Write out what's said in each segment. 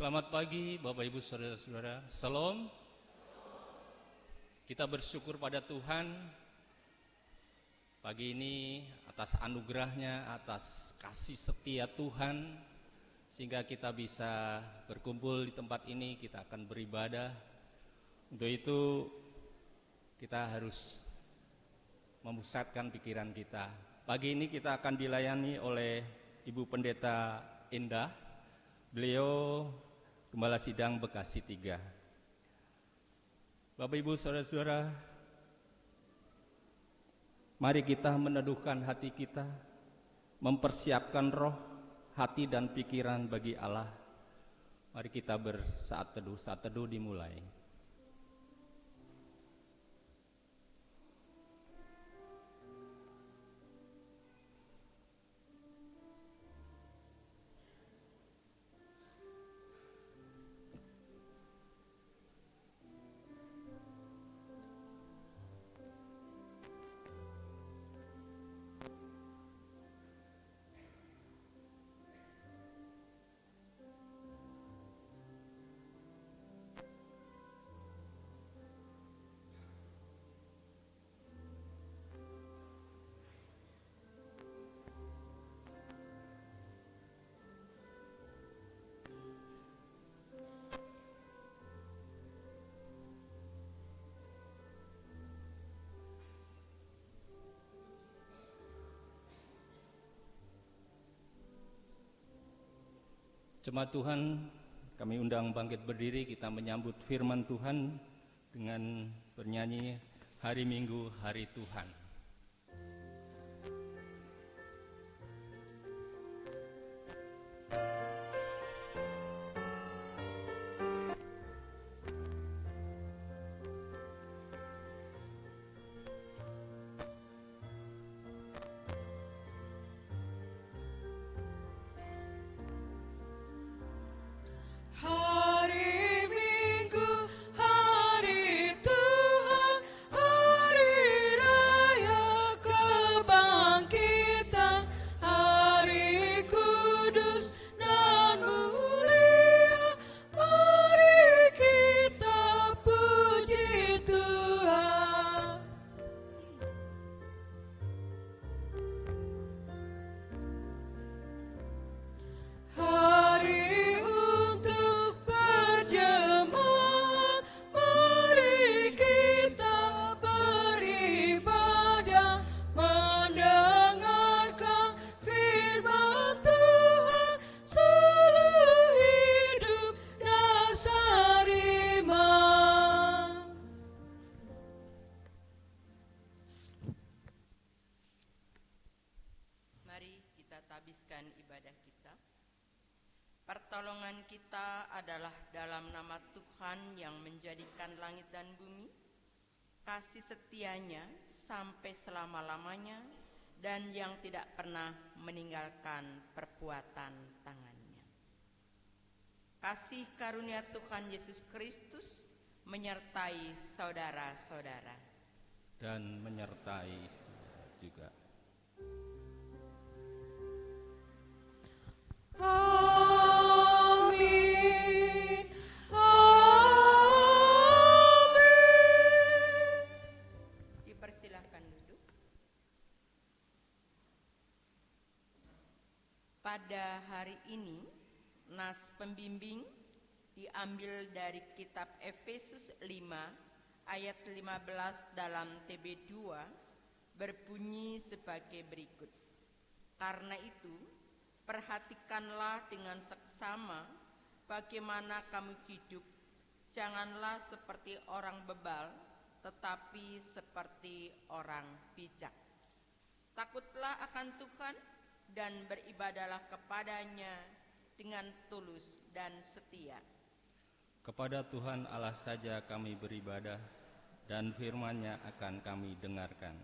Selamat pagi Bapak Ibu Saudara-saudara. Salam. Kita bersyukur pada Tuhan pagi ini atas anugerahnya, atas kasih setia Tuhan, sehingga kita bisa berkumpul di tempat ini, kita akan beribadah. Untuk itu kita harus memusatkan pikiran kita. Pagi ini kita akan dilayani oleh Ibu Pendeta Indah. Beliau Gembala Sidang Bekasi 3. Bapak Ibu Saudara-saudara, mari kita meneduhkan hati kita, mempersiapkan roh, hati dan pikiran bagi Allah. Mari kita bersaat teduh, saat teduh dimulai. Jemaat Tuhan, kami undang bangkit berdiri, kita menyambut firman Tuhan dengan bernyanyi Hari Minggu, Hari Tuhan. Pertolongan kita adalah dalam nama Tuhan yang menjadikan langit dan bumi, kasih setianya sampai selama-lamanya, dan yang tidak pernah meninggalkan perbuatan tangannya. Kasih karunia Tuhan Yesus Kristus menyertai saudara-saudara. Dan menyertai juga. Amin. Dipersilahkan duduk. Pada hari ini, nas pembimbing diambil dari kitab Efesus 5 ayat 15 dalam TB2 berbunyi sebagai berikut. Karena itu, perhatikanlah dengan seksama bagaimana kamu hidup. Janganlah seperti orang bebal, tetapi seperti orang bijak. Takutlah akan Tuhan dan beribadalah kepadanya dengan tulus dan setia. Kepada Tuhan Allah saja kami beribadah, dan firman-Nya akan kami dengarkan.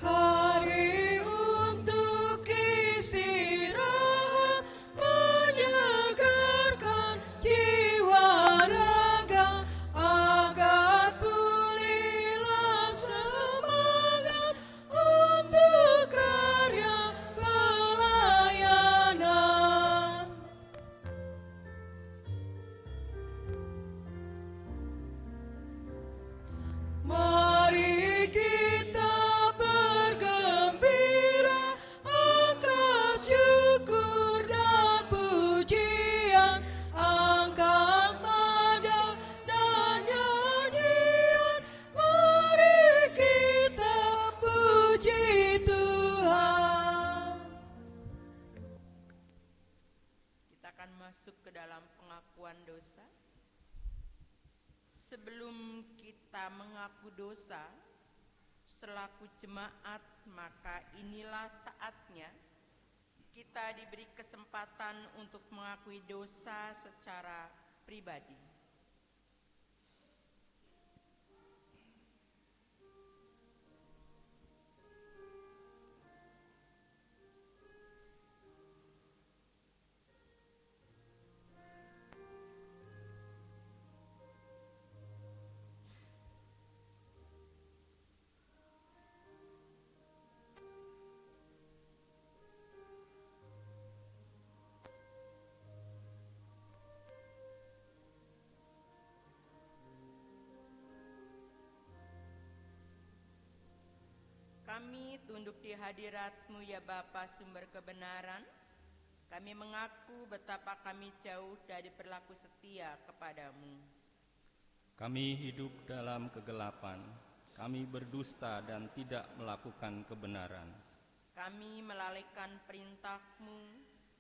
Hari untuk istirahat, menyegarkan jiwa raga, masuk ke dalam pengakuan dosa. Sebelum kita mengaku dosa selaku jemaat, maka inilah saatnya kita diberi kesempatan untuk mengakui dosa secara pribadi. Kami tunduk di hadirat-Mu ya Bapa sumber kebenaran. Kami mengaku betapa kami jauh dari berlaku setia kepadamu. Kami hidup dalam kegelapan, kami berdusta dan tidak melakukan kebenaran. Kami melalaikan perintah-Mu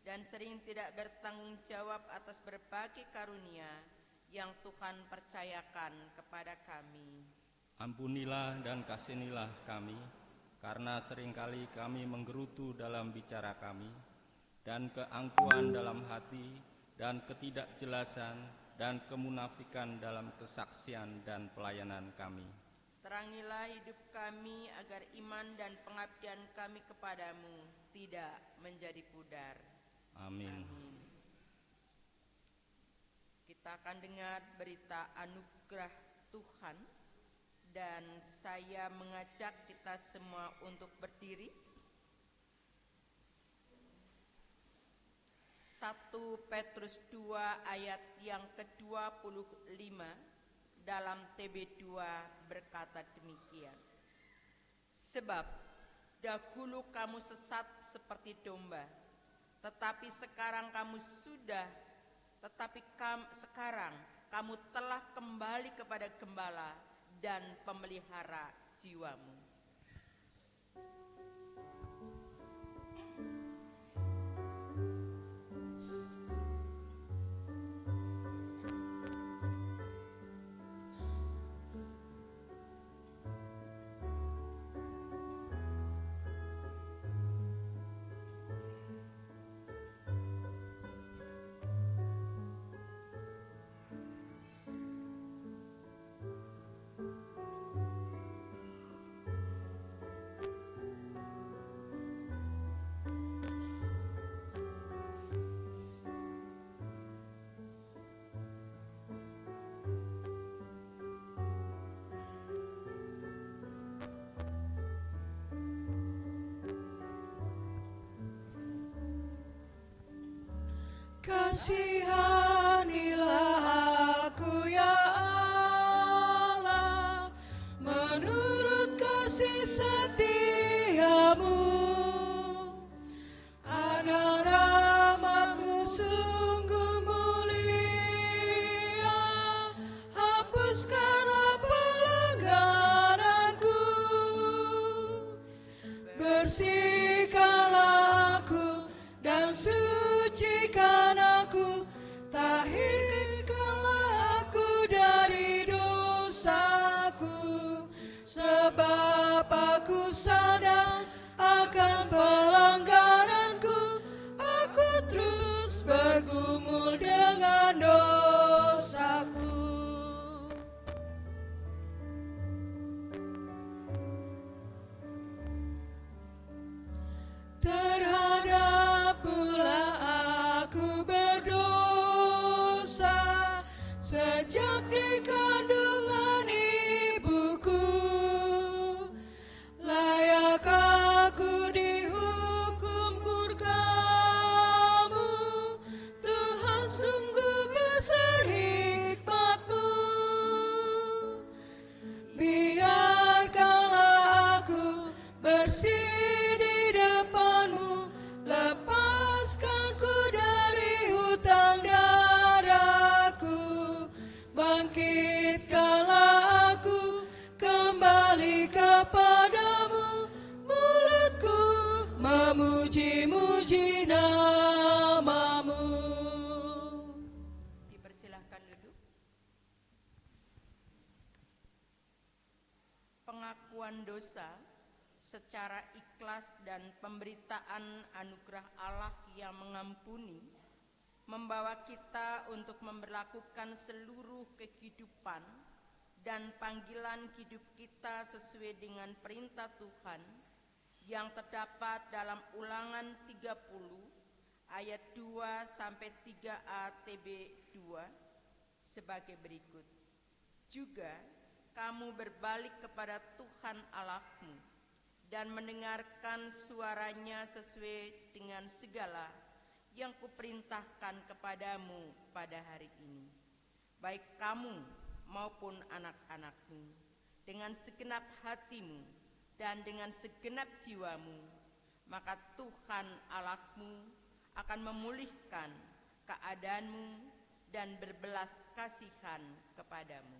dan sering tidak bertanggung jawab atas berbagai karunia yang Tuhan percayakan kepada kami. Ampunilah dan kasihanilah kami, karena seringkali kami menggerutu dalam bicara kami, dan keangkuhan dalam hati, dan ketidakjelasan, dan kemunafikan dalam kesaksian dan pelayanan kami. Terangilah hidup kami agar iman dan pengabdian kami kepadamu tidak menjadi pudar. Amin. Kita akan dengar berita anugerah Tuhan. Dan saya mengajak kita semua untuk berdiri. 1 Petrus 2 ayat yang ke-25 dalam TB2 berkata demikian. Sebab dahulu kamu sesat seperti domba, tetapi sekarang sekarang kamu telah kembali kepada Gembala dan pemelihara jiwamu. Kasihanilah aku ya Allah, menurut kasih setiamu. Agar rahmat-Mu sungguh mulia, hapuskanlah pelanggaranku, bersihkanlah aku dan sucikan aku, tahirkanlah aku dari dosaku, sebab aku sadar akan pelanggaranku, aku terus bergumul dengan dosaku. Terhadap pula aku berdosa sejak di kandungan ibuku. Layak aku dihukum pengakuan dosa secara ikhlas dan pemberitaan anugerah Allah yang mengampuni membawa kita untuk memberlakukan seluruh kehidupan dan panggilan hidup kita sesuai dengan perintah Tuhan yang terdapat dalam Ulangan 30 ayat 2 sampai 3a TB 2 sebagai berikut. Juga kamu berbalik kepada Tuhan Allahmu dan mendengarkan suaranya sesuai dengan segala yang kuperintahkan kepadamu pada hari ini, baik kamu maupun anak-anakmu, dengan segenap hatimu dan dengan segenap jiwamu, maka Tuhan Allahmu akan memulihkan keadaanmu dan berbelas kasihan kepadamu.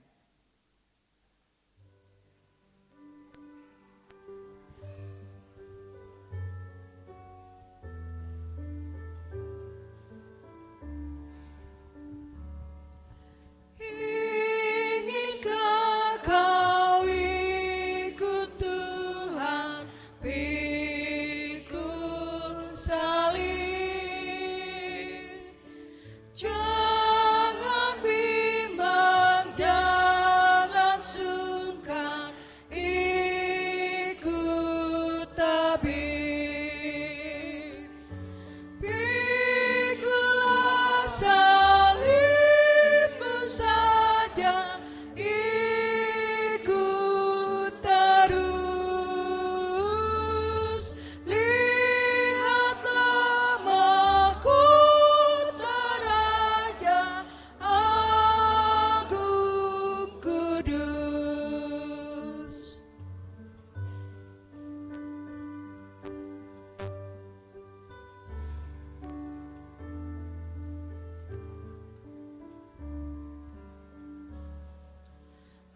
Inginkah kau ikut Tuhan pikul salib? Jangan bimbang, jangan sungkan, ikut tabib. Pikulah salibmu saja, ikut terus. Lihatlah mahkota Raja Agung Kudus.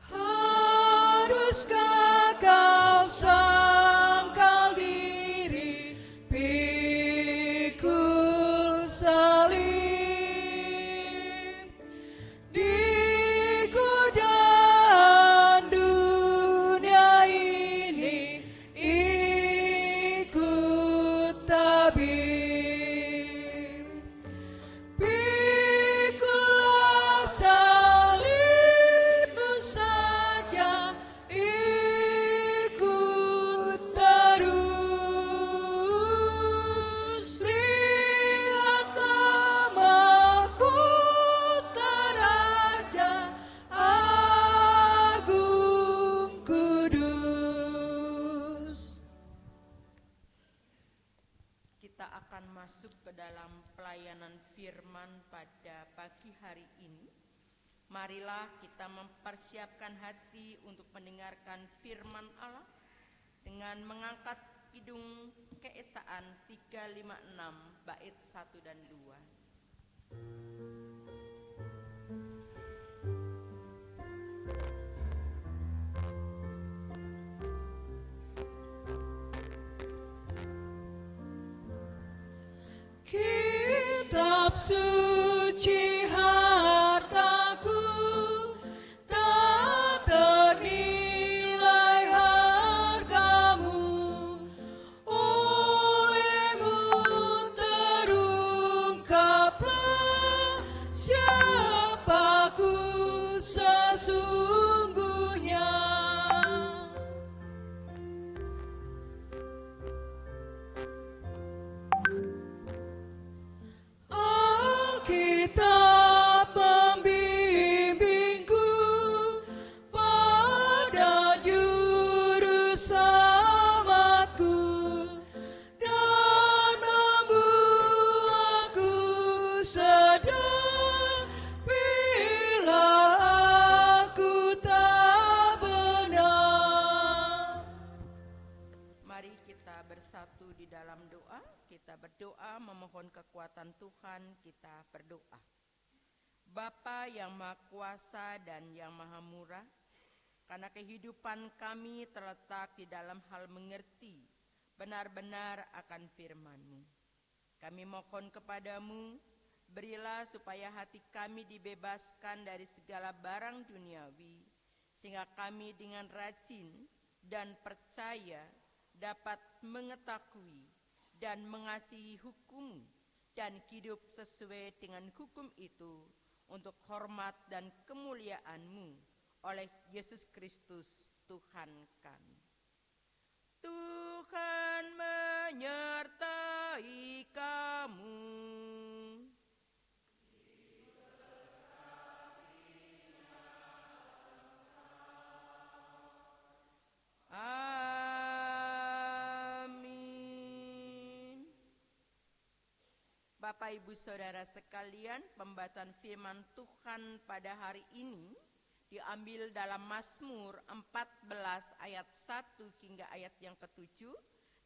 Haruskah kau sangkal diri pikul salib? Di godaan dunia ini ikut tabib. Pikulah salibmu saja, ikut terus. Lihatlah mahkota Raja Agung Kudus. Kita akan masuk ke dalam pelayanan firman pada pagi hari ini. Marilah kita mempersiapkan hati untuk mendengarkan firman Allah dengan mengangkat kidung keesaan 356 bait 1 dan 2. Kitab suci hartaku, tak ternilai hargamu. Olehmu terungkaplah siapaku sesungguhnya. Alkitab membimbingku pada juru selamatku dan membuatku sadar bila aku tak benar. Mari kita bersatu di dalam doa. Kita berdoa memohon kekuatan Tuhan. Kita berdoa. Bapa yang Maha Kuasa dan yang Maha Murah, karena kehidupan kami terletak di dalam hal mengerti benar-benar akan firman-Mu. Kami mohon kepadamu, berilah supaya hati kami dibebaskan dari segala barang duniawi, sehingga kami dengan rajin dan percaya dapat mengetahui dan mengasihi hukum dan hidup sesuai dengan hukum itu untuk hormat dan kemuliaan-Mu oleh Yesus Kristus Tuhan kami. Tuhan menyertai kamu. Amin. Bapak Ibu Saudara sekalian, pembacaan firman Tuhan pada hari ini diambil dalam Mazmur 14 ayat 1 hingga ayat yang ke-7,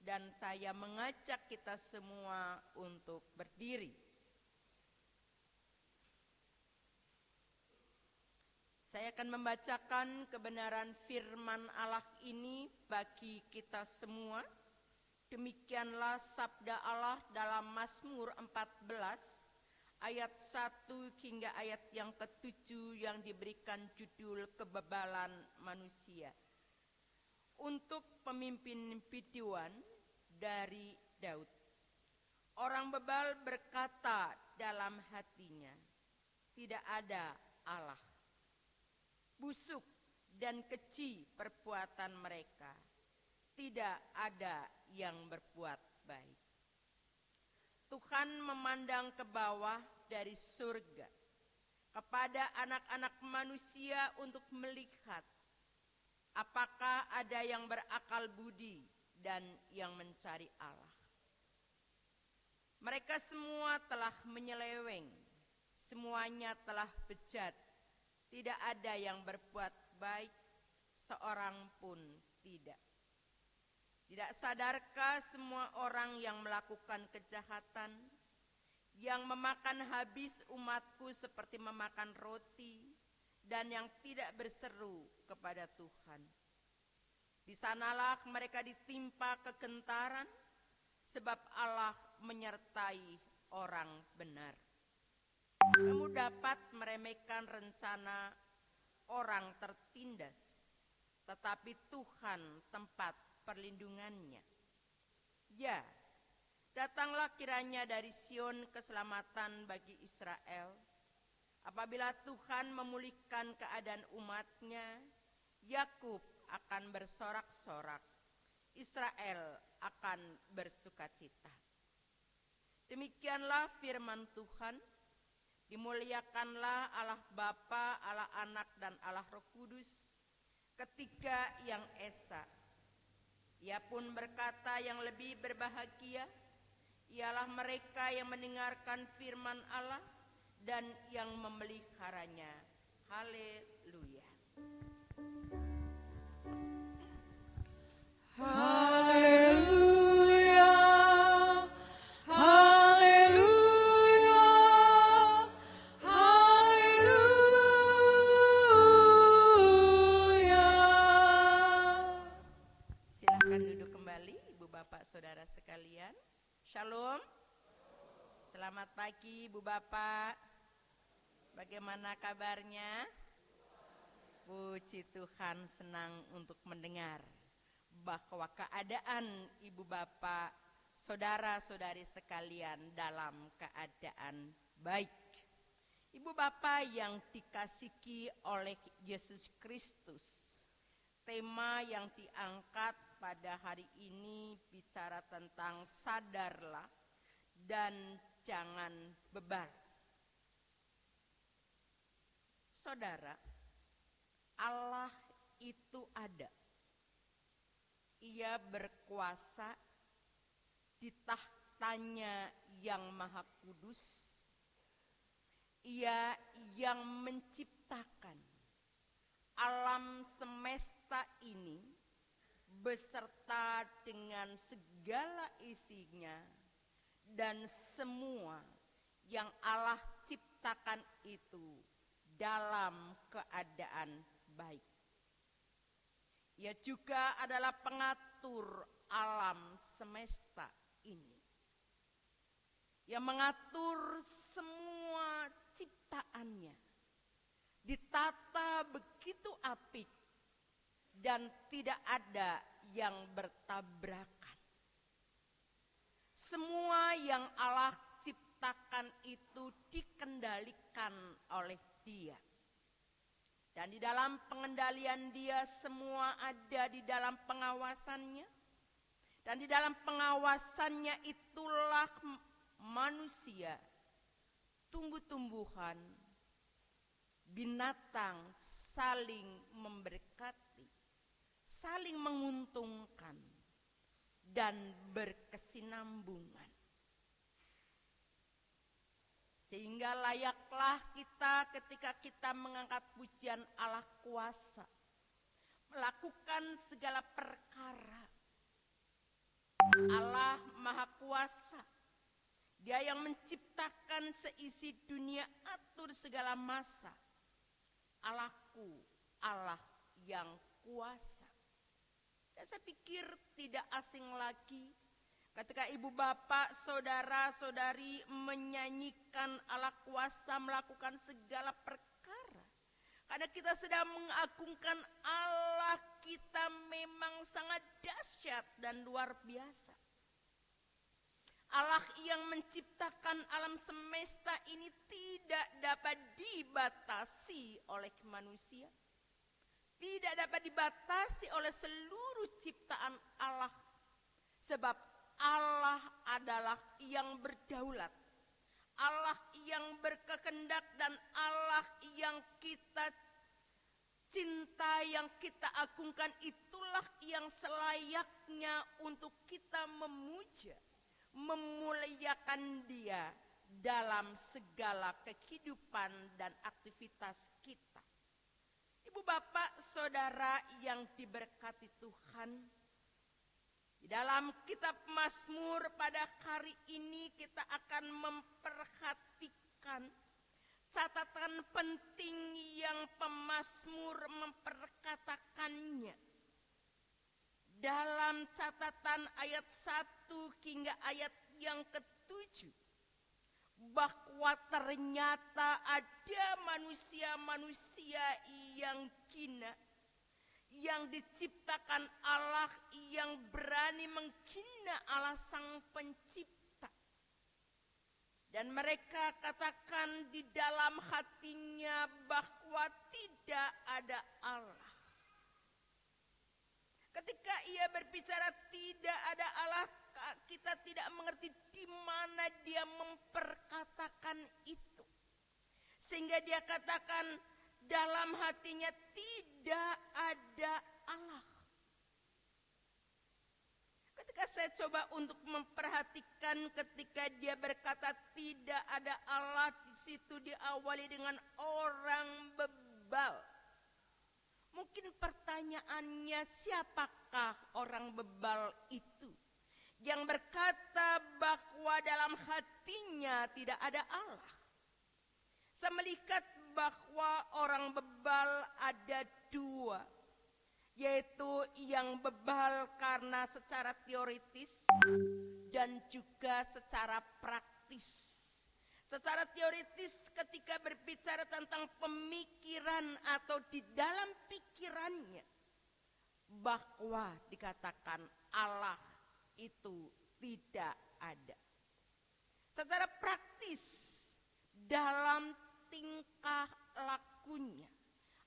dan saya mengajak kita semua untuk berdiri. Saya akan membacakan kebenaran firman Allah ini bagi kita semua. Demikianlah sabda Allah dalam Mazmur 14 ayat 1 hingga ayat yang ke-7 yang diberikan judul kebebalan manusia. Untuk pemimpin biduan dari Daud. Orang bebal berkata dalam hatinya, tidak ada Allah. Busuk dan keji perbuatan mereka, tidak ada yang berbuat baik. Tuhan memandang ke bawah dari surga kepada anak-anak manusia untuk melihat apakah ada yang berakal budi dan yang mencari Allah. Mereka semua telah menyeleweng, semuanya telah bejat, tidak ada yang berbuat baik, seorang pun tidak. Tidak sadarkah semua orang yang melakukan kejahatan, yang memakan habis umatku seperti memakan roti, dan yang tidak berseru kepada Tuhan? Di sanalah mereka ditimpa kegentaran, sebab Allah menyertai orang benar. Kamu dapat meremehkan rencana orang tertindas, tetapi Tuhan tempat perlindungannya. Ya, datanglah kiranya dari Sion keselamatan bagi Israel. Apabila Tuhan memulihkan keadaan umatnya, Yakub akan bersorak-sorak, Israel akan bersukacita. Demikianlah firman Tuhan. Dimuliakanlah Allah Bapa, Allah Anak, dan Allah Roh Kudus, ketiga yang esa. Ia pun berkata yang lebih berbahagia ialah mereka yang mendengarkan firman Allah dan yang memeliharanya. Haleluya. Haleluya, haleluya, haleluya. Silakan duduk kembali Ibu Bapak Saudara sekalian. Shalom. Selamat pagi Ibu Bapak. Bagaimana kabarnya? Puji Tuhan, senang untuk mendengar bahwa keadaan Ibu Bapak, saudara-saudari sekalian dalam keadaan baik. Ibu Bapak yang dikasihi oleh Yesus Kristus, tema yang diangkat pada hari ini bicara tentang sadarlah dan jangan bebal. Saudara, Allah itu ada. Ia berkuasa di tahtanya yang maha kudus. Ia yang menciptakan alam semesta ini beserta dengan segala isinya, dan semua yang Allah ciptakan itu dalam keadaan baik. Ia juga adalah pengatur alam semesta ini. Ia mengatur semua ciptaannya, ditata begitu apik dan tidak ada yang bertabrakan. Semua yang Allah ciptakan itu dikendalikan oleh Dia. Dan di dalam pengendalian Dia semua ada di dalam pengawasannya. Dan di dalam pengawasannya itulah manusia, tumbuh-tumbuhan, binatang saling memberkati, saling menguntungkan, dan berkesinambungan. Sehingga layaklah kita ketika kita mengangkat pujian Allah kuasa, melakukan segala perkara. Allah Maha Kuasa, Dia yang menciptakan seisi dunia, atur segala masa. Allahku, Allah yang kuasa. Dan saya pikir tidak asing lagi ketika ibu bapak, saudara-saudari menyanyikan Allah kuasa melakukan segala perkara. Karena kita sedang mengagungkan Allah kita memang sangat dahsyat dan luar biasa. Allah yang menciptakan alam semesta ini tidak dapat dibatasi oleh manusia. Tidak dapat dibatasi oleh seluruh ciptaan Allah. Sebab Allah adalah yang berdaulat. Allah yang berkehendak dan Allah yang kita cinta, yang kita agungkan, itulah yang selayaknya untuk kita memuja, memuliakan Dia dalam segala kehidupan dan aktivitas kita. Ibu bapak saudara yang diberkati Tuhan, di dalam kitab Mazmur pada hari ini kita akan memperhatikan catatan penting yang pemazmur memperkatakannya. Dalam catatan ayat 1 hingga ayat yang ke-7, bahwa ternyata ada manusia-manusia yang hina, yang diciptakan Allah, yang berani menghina Allah Sang Pencipta. Dan mereka katakan di dalam hatinya bahwa tidak ada Allah. Ketika ia berbicara tidak ada Allah, kita tidak mengerti di mana dia memperkatakan itu. Sehingga dia katakan dalam hatinya tidak ada Allah. Ketika saya coba untuk memperhatikan ketika dia berkata tidak ada Allah, di situ diawali dengan orang bebal. Mungkin pertanyaannya, siapakah orang bebal itu yang berkata bahwa dalam hatinya tidak ada Allah? Saya melihat bahwa orang bebal ada dua, yaitu yang bebal karena secara teoritis dan juga secara praktis. Secara teoritis ketika berbicara tentang pemikiran atau di dalam pikirannya, bahwa dikatakan Allah itu tidak ada. Secara praktis dalam tingkah lakunya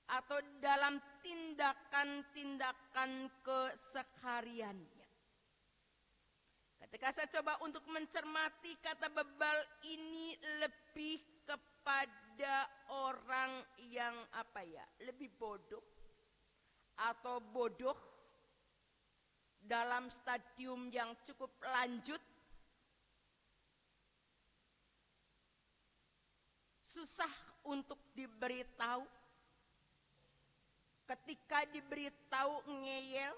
atau dalam tindakan-tindakan kesehariannya. Ketika saya coba untuk mencermati kata bebal ini lebih kepada orang yang lebih bodoh atau bodoh dalam stadium yang cukup lanjut, susah untuk diberitahu, ketika diberitahu ngeyel,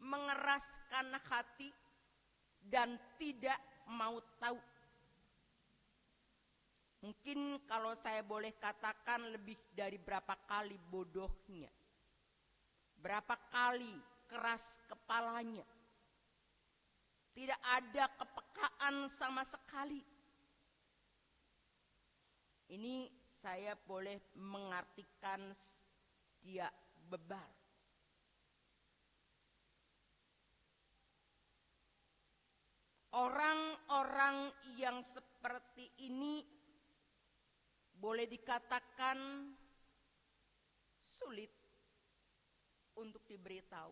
mengeraskan hati, dan tidak mau tahu. Mungkin kalau saya boleh katakan lebih dari berapa kali bodohnya, berapa kali keras kepalanya, tidak ada kepekaan sama sekali. Ini saya boleh mengartikan dia bebal. Orang-orang yang seperti ini boleh dikatakan sulit untuk diberitahu.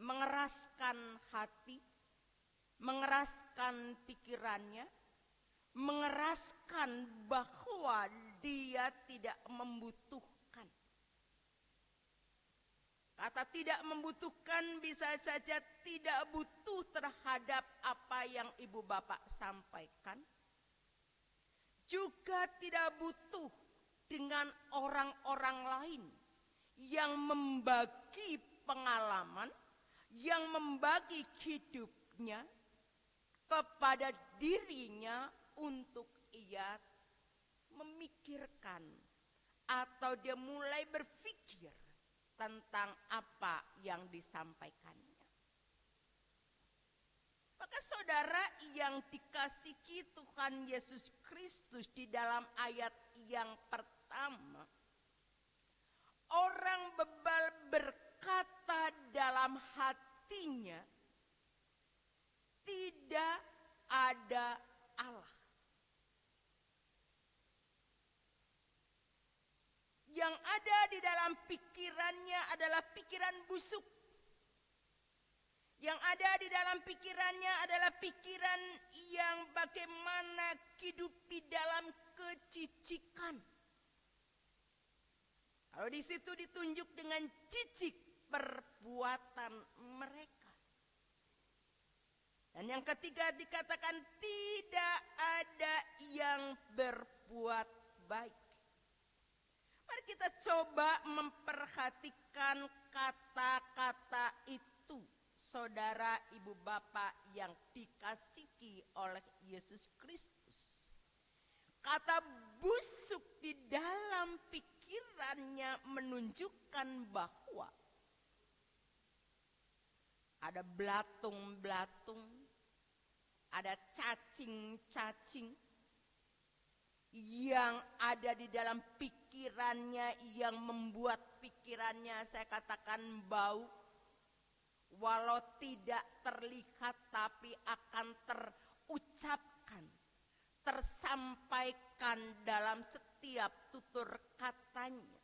Mengeraskan hati, mengeraskan pikirannya, mengeraskan bahwa dia tidak membutuhkan. Kata tidak membutuhkan bisa saja tidak butuh terhadap apa yang ibu bapak sampaikan. Juga tidak butuh dengan orang-orang lain yang membagi pengalaman, yang membagi hidupnya kepada dirinya untuk ia memikirkan atau dia mulai berpikir tentang apa yang disampaikannya. Maka saudara yang dikasihi Tuhan Yesus Kristus, di dalam ayat yang pertama, orang bebal berkata dalam hatinya, tidak ada Allah. Yang ada di dalam pikirannya adalah pikiran busuk. Yang ada di dalam pikirannya adalah pikiran yang bagaimana hidup di dalam kecicikan. Kalau di situ ditunjuk dengan cicik perbuatan mereka. Dan yang ketiga dikatakan tidak ada yang berbuat baik. Mari kita coba memperhatikan kata-kata itu, saudara ibu bapak yang dikasihi oleh Yesus Kristus. Kata busuk di dalam pikirannya menunjukkan bahwa ada belatung-belatung, ada cacing-cacing yang ada di dalam pikirannya, yang membuat pikirannya saya katakan bau. Walau tidak terlihat tapi akan terucapkan, tersampaikan dalam setiap tutur katanya.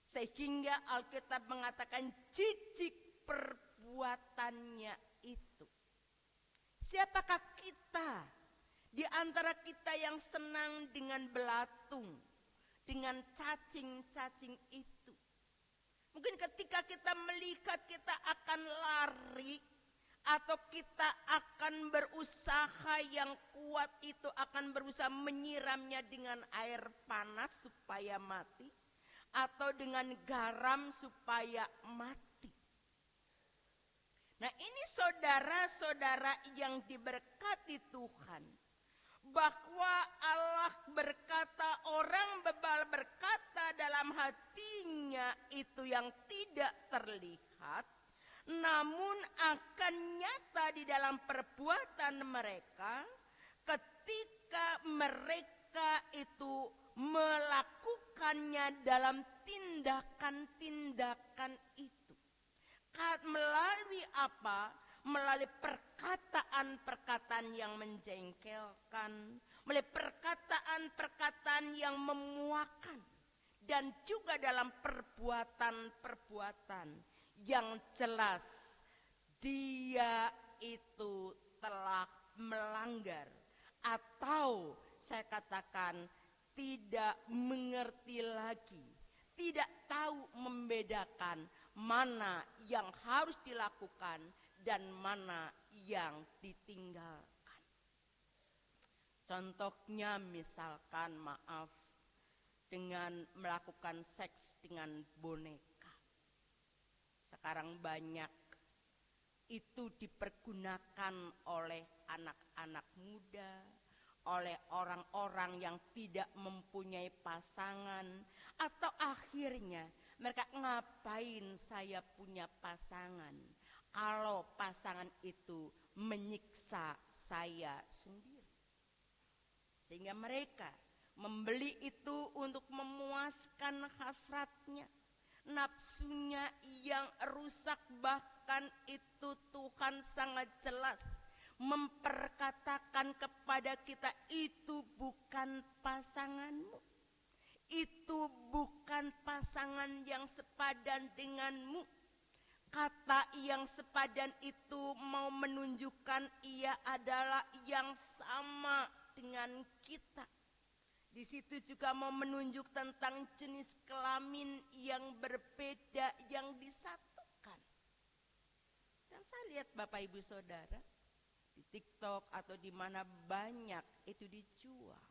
Sehingga Alkitab mengatakan cicik perbuatannya itu. Siapakah kita? Di antara kita yang senang dengan belatung, dengan cacing-cacing itu. Mungkin ketika kita melihat kita akan lari, atau kita akan berusaha yang kuat itu akan berusaha menyiramnya dengan air panas supaya mati, atau dengan garam supaya mati. Nah ini saudara-saudara yang diberkati Tuhan, bahwa Allah berkata, orang bebal berkata dalam hatinya itu yang tidak terlihat, namun akan nyata di dalam perbuatan mereka ketika mereka itu melakukannya dalam tindakan-tindakan itu. Melalui apa? Melalui perkataan-perkataan yang menjengkelkan, melalui perkataan-perkataan yang memuakan, dan juga dalam perbuatan-perbuatan yang jelas dia itu telah melanggar, atau saya katakan tidak mengerti lagi, tidak tahu membedakan mana yang harus dilakukan dan mana yang ditinggalkan. Contohnya misalkan dengan melakukan seks dengan boneka. Sekarang banyak itu dipergunakan oleh anak-anak muda, oleh orang-orang yang tidak mempunyai pasangan, atau akhirnya mereka, ngapain saya punya pasangan kalau pasangan itu menyiksa saya sendiri. Sehingga mereka membeli itu untuk memuaskan hasratnya, nafsunya yang rusak, bahkan bahkan itu Tuhan sangat jelas memperkatakan kepada kita, itu bukan pasanganmu. Itu bukan pasangan yang sepadan denganmu. Kata yang sepadan itu mau menunjukkan ia adalah yang sama dengan kita. Di situ juga mau menunjuk tentang jenis kelamin yang berbeda yang disatukan. Dan saya lihat Bapak Ibu Saudara di TikTok atau di mana banyak itu dijual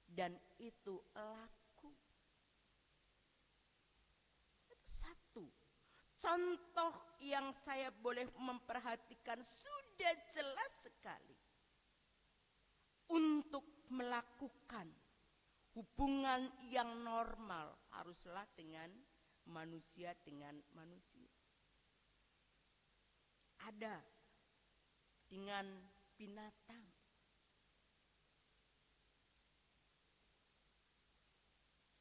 dan itu laku. Itu satu contoh yang saya boleh memperhatikan, sudah jelas sekali untuk melakukan hubungan yang normal haruslah dengan manusia dengan manusia. Ada dengan binatang.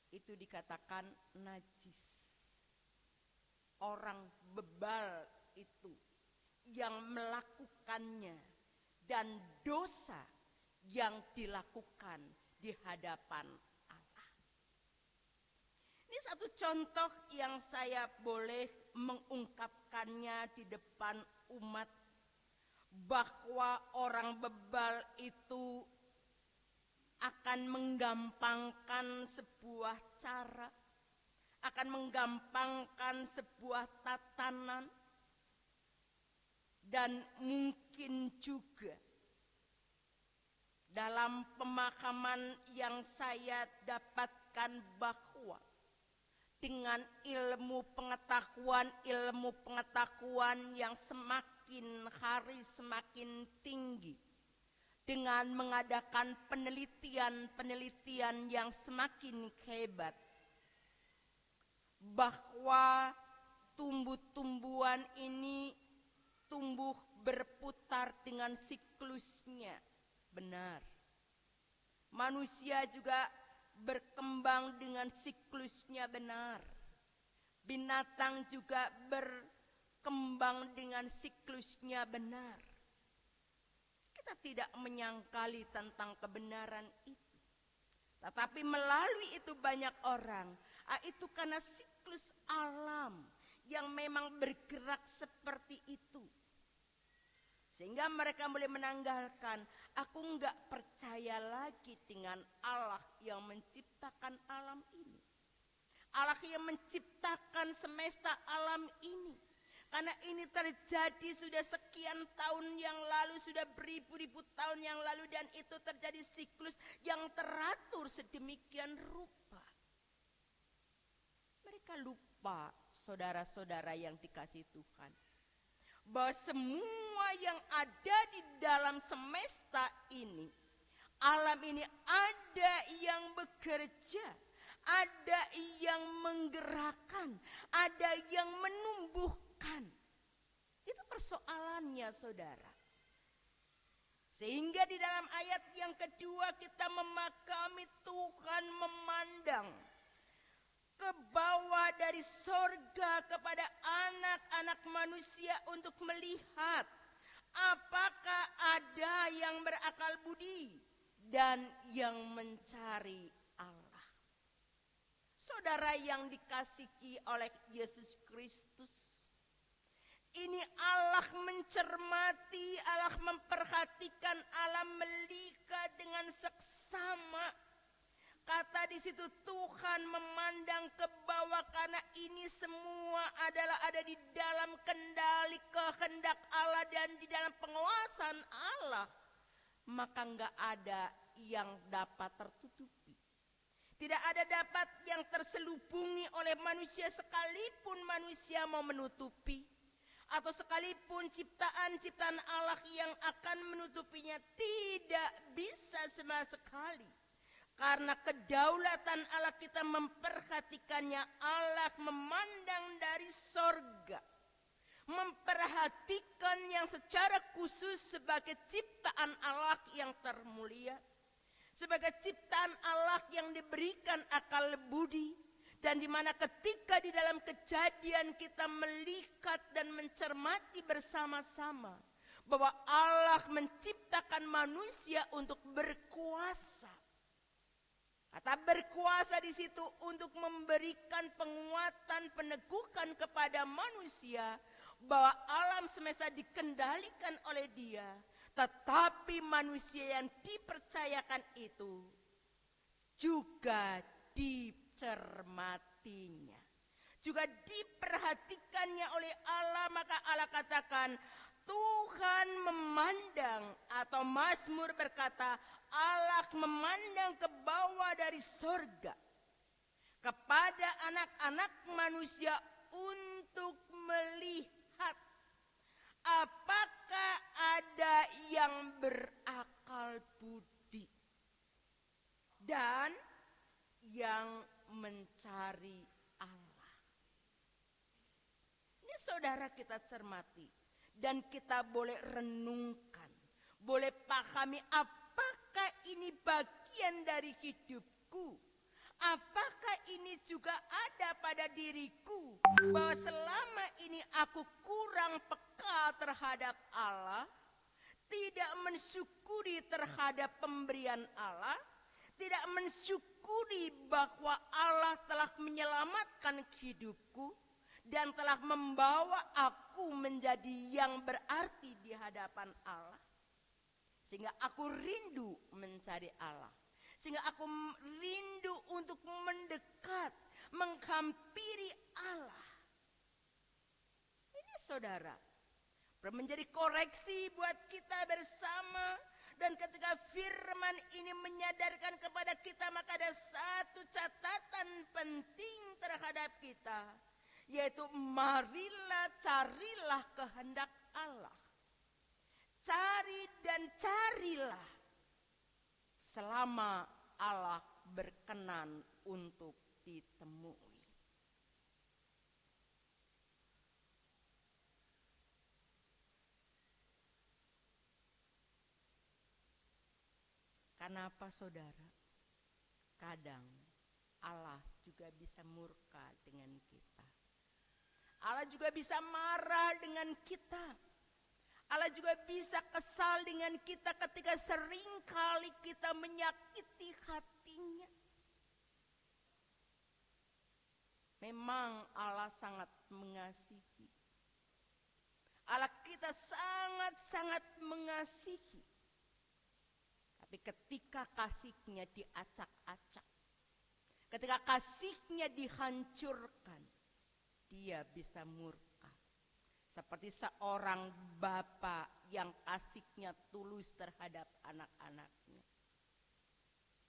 Itu dikatakan najis. Orang bebal itu yang melakukannya dan dosa yang dilakukan di hadapan Allah. Ini satu contoh yang saya boleh mengungkapkannya di depan umat, bahwa orang bebal itu akan menggampangkan sebuah cara, akan menggampangkan sebuah tatanan, dan mungkin juga dalam pemahaman yang saya dapatkan bahwa dengan ilmu pengetahuan yang semakin hari semakin tinggi, dengan mengadakan penelitian yang semakin hebat, bahwa tumbuh-tumbuhan ini tumbuh berputar dengan siklusnya. Benar. Manusia juga berkembang dengan siklusnya, benar. Binatang juga berkembang dengan siklusnya, benar. Kita tidak menyangkali tentang kebenaran itu. Tetapi melalui itu banyak orang, itu karena siklus alam yang memang bergerak seperti itu. Sehingga mereka boleh menanggalkan, aku enggak percaya lagi dengan Allah yang menciptakan alam ini. Allah yang menciptakan semesta alam ini. Karena ini terjadi sudah sekian tahun yang lalu, sudah beribu-ribu tahun yang lalu, dan itu terjadi siklus yang teratur sedemikian rupa. Mereka lupa, saudara-saudara yang dikasihi Tuhan, bahwa semua yang ada di dalam semesta ini, alam ini, ada yang bekerja, ada yang menggerakkan, ada yang menumbuhkan. Itu persoalannya, saudara. Sehingga di dalam ayat yang kedua kita memahami Tuhan memandang ke bawah dari sorga kepada anak-anak manusia untuk melihat apakah ada yang berakal budi dan yang mencari Allah. Saudara yang dikasihi oleh Yesus Kristus, ini Allah mencermati, Allah memperhatikan, Allah melihat dengan seksama. Kata di situ, Tuhan memandang ke bawah karena ini semua adalah ada di dalam kendali kehendak Allah dan di dalam penguasaan Allah. Maka enggak ada yang dapat tertutupi. Tidak ada dapat yang terselubungi oleh manusia, sekalipun manusia mau menutupi. Atau sekalipun ciptaan-ciptaan Allah yang akan menutupinya, tidak bisa sama sekali. Karena kedaulatan Allah kita memperhatikannya. Allah memandang dari sorga, memperhatikan yang secara khusus sebagai ciptaan Allah yang termulia, sebagai ciptaan Allah yang diberikan akal budi, Dan di mana ketika di dalam Kejadian kita melihat dan mencermati bersama-sama bahwa Allah menciptakan manusia untuk berkuasa. Kata berkuasa di situ untuk memberikan penguatan, peneguhan kepada manusia bahwa alam semesta dikendalikan oleh Dia, tetapi manusia yang dipercayakan itu juga dicermatinya, juga diperhatikannya oleh Allah. Maka Allah katakan Tuhan memandang, atau Mazmur berkata Allah memandang ke bawah dari sorga kepada anak-anak manusia untuk melihat apakah ada yang berakal budi dan yang mencari Allah. Ini saudara kita cermati dan kita boleh renungkan, boleh pahami apakah ini bagian dari hidupku, apakah ini juga ada pada diriku, bahwa selama ini aku kurang peka terhadap Allah, tidak mensyukuri terhadap pemberian Allah, tidak mensyukuri bahwa Allah telah menyelamatkan hidupku dan telah membawa aku menjadi yang berarti di hadapan Allah. Sehingga aku rindu mencari Allah. Sehingga aku rindu untuk mendekat, menghampiri Allah. Ini saudara, menjadi koreksi buat kita bersama. Dan ketika firman ini menyadarkan kepada kita, maka ada satu catatan penting terhadap kita, yaitu marilah carilah kehendak Allah. Cari dan carilah selama Allah berkenan untuk ditemui. Kenapa saudara? Kadang Allah juga bisa murka dengan kita. Allah juga bisa marah dengan kita. Allah juga bisa kesal dengan kita ketika seringkali kita menyakiti hatinya. Memang Allah sangat mengasihi. Allah kita sangat-sangat mengasihi. Tapi ketika kasihnya diacak-acak, ketika kasihnya dihancurkan, Dia bisa murka. Seperti seorang bapa yang kasihnya tulus terhadap anak-anaknya.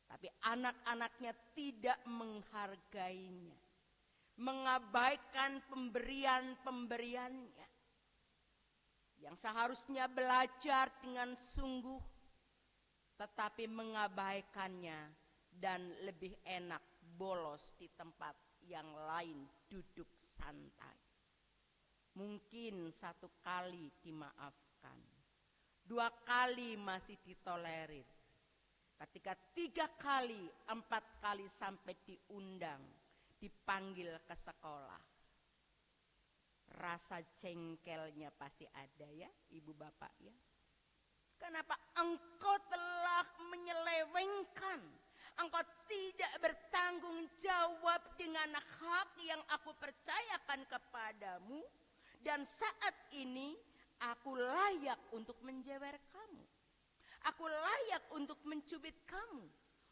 Tapi anak-anaknya tidak menghargainya, mengabaikan pemberian-pemberiannya. Yang seharusnya belajar dengan sungguh, tetapi mengabaikannya dan lebih enak bolos di tempat yang lain, duduk santai. Mungkin 1 kali dimaafkan, 2 kali masih ditolerir. Ketika 3 kali, 4 kali sampai diundang, dipanggil ke sekolah, rasa jengkelnya pasti ada ya, ibu bapak ya. Kenapa engkau telah menyelewengkan, engkau tidak bertanggung jawab dengan hak yang aku percayakan kepadamu, dan saat ini aku layak untuk menjewer kamu. Aku layak untuk mencubit kamu,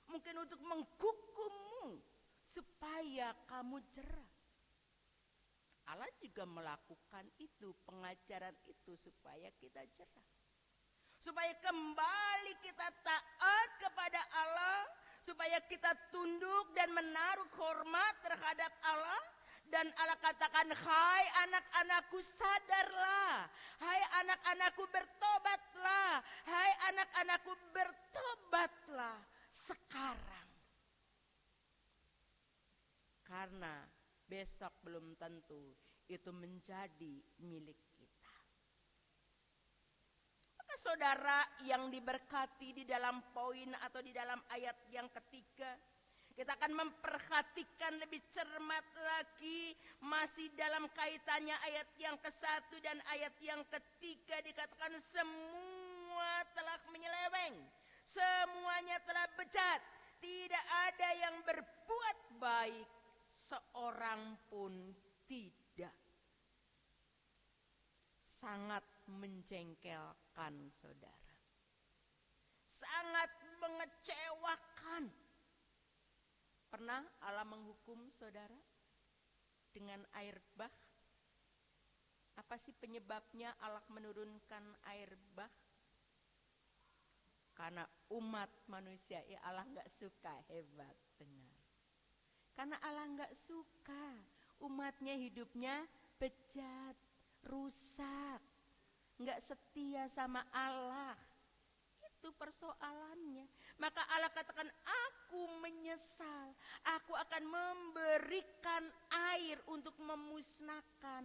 mungkin untuk menghukummu supaya kamu jerah. Allah juga melakukan itu, pengajaran itu supaya kita jerah. Supaya kembali kita taat kepada Allah, supaya kita tunduk dan menaruh hormat terhadap Allah. Dan Allah katakan, hai anak-anakku sadarlah, hai anak-anakku bertobatlah, hai anak-anakku bertobatlah sekarang. Karena besok belum tentu itu menjadi milik kita. Maka saudara yang diberkati di dalam poin atau di dalam ayat yang ketiga, Kita akan memperhatikan lebih cermat lagi, masih dalam kaitannya ayat yang ke-1 dan ayat yang ke-3 dikatakan semua telah menyeleweng, semuanya telah bejat, tidak ada yang berbuat baik, seorang pun tidak. Sangat menjengkelkan, saudara. Sangat mengecewakan. Pernah Allah menghukum saudara dengan air bah? Apa sih penyebabnya Allah menurunkan air bah? Karena umat manusia, ya Allah nggak suka, hebat, dengar. Karena Allah nggak suka umatnya hidupnya bejat, rusak, nggak setia sama Allah. Itu persoalannya. Maka Allah katakan, aku menyesal, aku akan memberikan air untuk memusnahkan.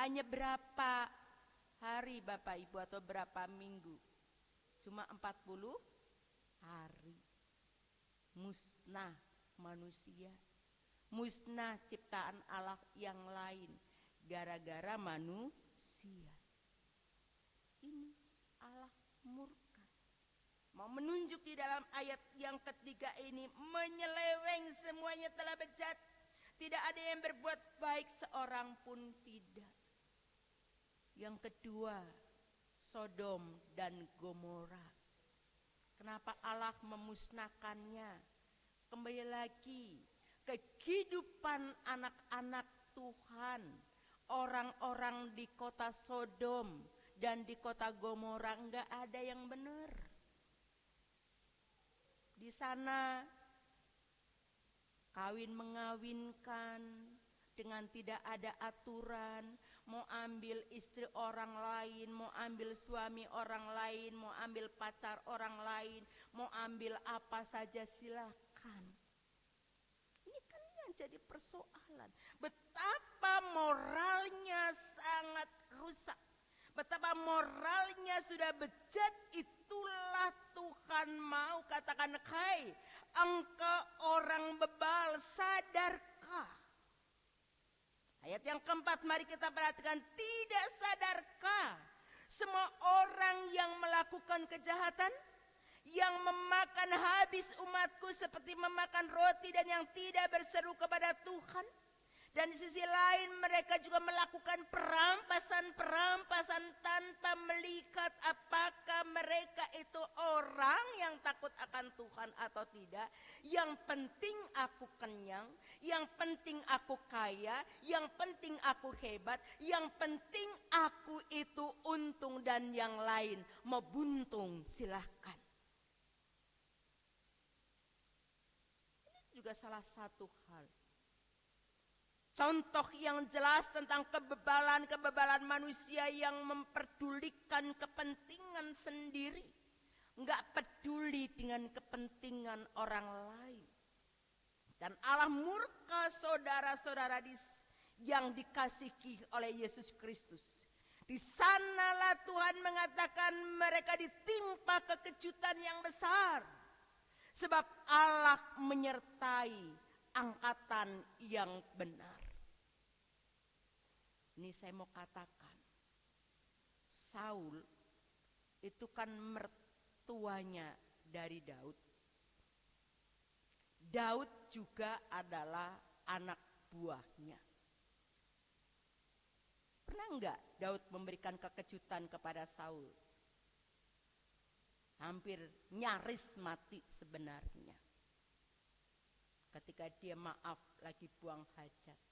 Hanya berapa hari Bapak Ibu atau berapa minggu? Cuma 40 hari. Musnah manusia, musnah ciptaan Allah yang lain, gara-gara manusia. Ini Allah murka. Mau menunjuk di dalam ayat yang ketiga ini, menyeleweng, semuanya telah bejat, tidak ada yang berbuat baik, seorang pun tidak. Yang kedua, Sodom dan Gomora. Kenapa Allah memusnahkannya? Kembali lagi, kehidupan anak-anak Tuhan, orang-orang di kota Sodom dan di kota Gomora enggak ada yang benar. Di sana kawin mengawinkan dengan tidak ada aturan, mau ambil istri orang lain, mau ambil suami orang lain, mau ambil pacar orang lain, mau ambil apa saja silakan. Ini kan yang jadi persoalan. Betapa moralnya sangat rusak. Betapa moralnya sudah bejat, itulah Tuhan mau katakan, hai engkau orang bebal, sadarkah? Ayat yang keempat, mari kita perhatikan, tidak sadarkah semua orang yang melakukan kejahatan, yang memakan habis umatku seperti memakan roti dan yang tidak berseru kepada Tuhan? Dan di sisi lain mereka juga melakukan perampasan-perampasan tanpa melihat apakah mereka itu orang yang takut akan Tuhan atau tidak. Yang penting aku kenyang, yang penting aku kaya, yang penting aku hebat, yang penting aku itu untung, dan yang lain mau buntung silahkan. Ini juga salah satu hal. Contoh yang jelas tentang kebebalan manusia yang memperdulikan kepentingan sendiri, enggak peduli dengan kepentingan orang lain. Dan Allah murka, saudara-saudara yang dikasihi oleh Yesus Kristus. Di sanalah Tuhan mengatakan mereka ditimpa kekejutan yang besar, sebab Allah menyertai angkatan yang benar. Ini saya mau katakan, Saul itu kan mertuanya dari Daud. Daud juga adalah anak buahnya. Pernah enggak Daud memberikan kekejutan kepada Saul? Hampir nyaris mati sebenarnya. Ketika dia maaf lagi buang hajat,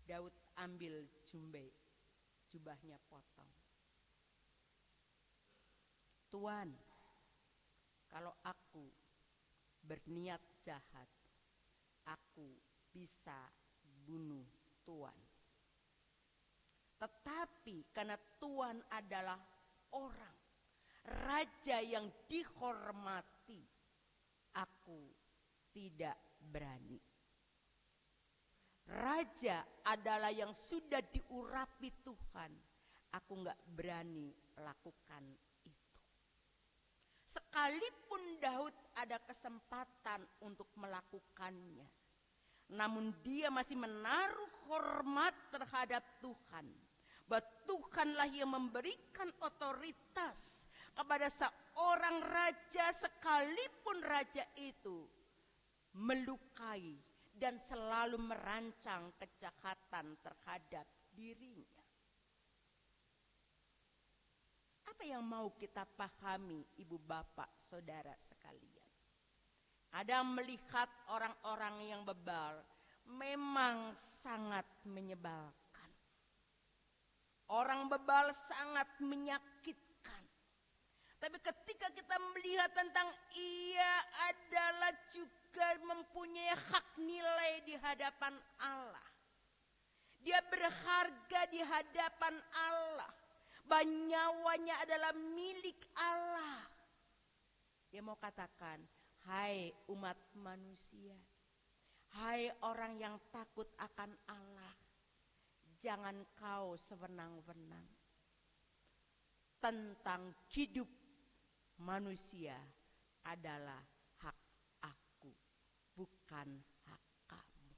Daud ambil jubahnya potong. Tuan, kalau aku berniat jahat, aku bisa bunuh Tuan. Tetapi karena Tuan adalah orang, raja yang dihormati, aku tidak berani. Raja adalah yang sudah diurapi Tuhan, aku nggak berani lakukan itu. Sekalipun Daud ada kesempatan untuk melakukannya, namun dia masih menaruh hormat terhadap Tuhan. Bahwa Tuhanlah yang memberikan otoritas kepada seorang raja, sekalipun raja itu melukai dan selalu merancang kejahatan terhadap dirinya. Apa yang mau kita pahami, ibu bapak saudara sekalian? Ada melihat orang-orang yang bebal memang sangat menyebalkan. Orang bebal sangat menyakitkan. Tapi ketika kita melihat tentang ia adalah juga mempunyai hak nilai di hadapan Allah. Dia berharga di hadapan Allah. Nyawanya adalah milik Allah. Dia mau katakan, hai umat manusia, hai orang yang takut akan Allah, jangan kau sewenang-wenang. Tentang hidup manusia adalah hak aku, bukan hak kamu.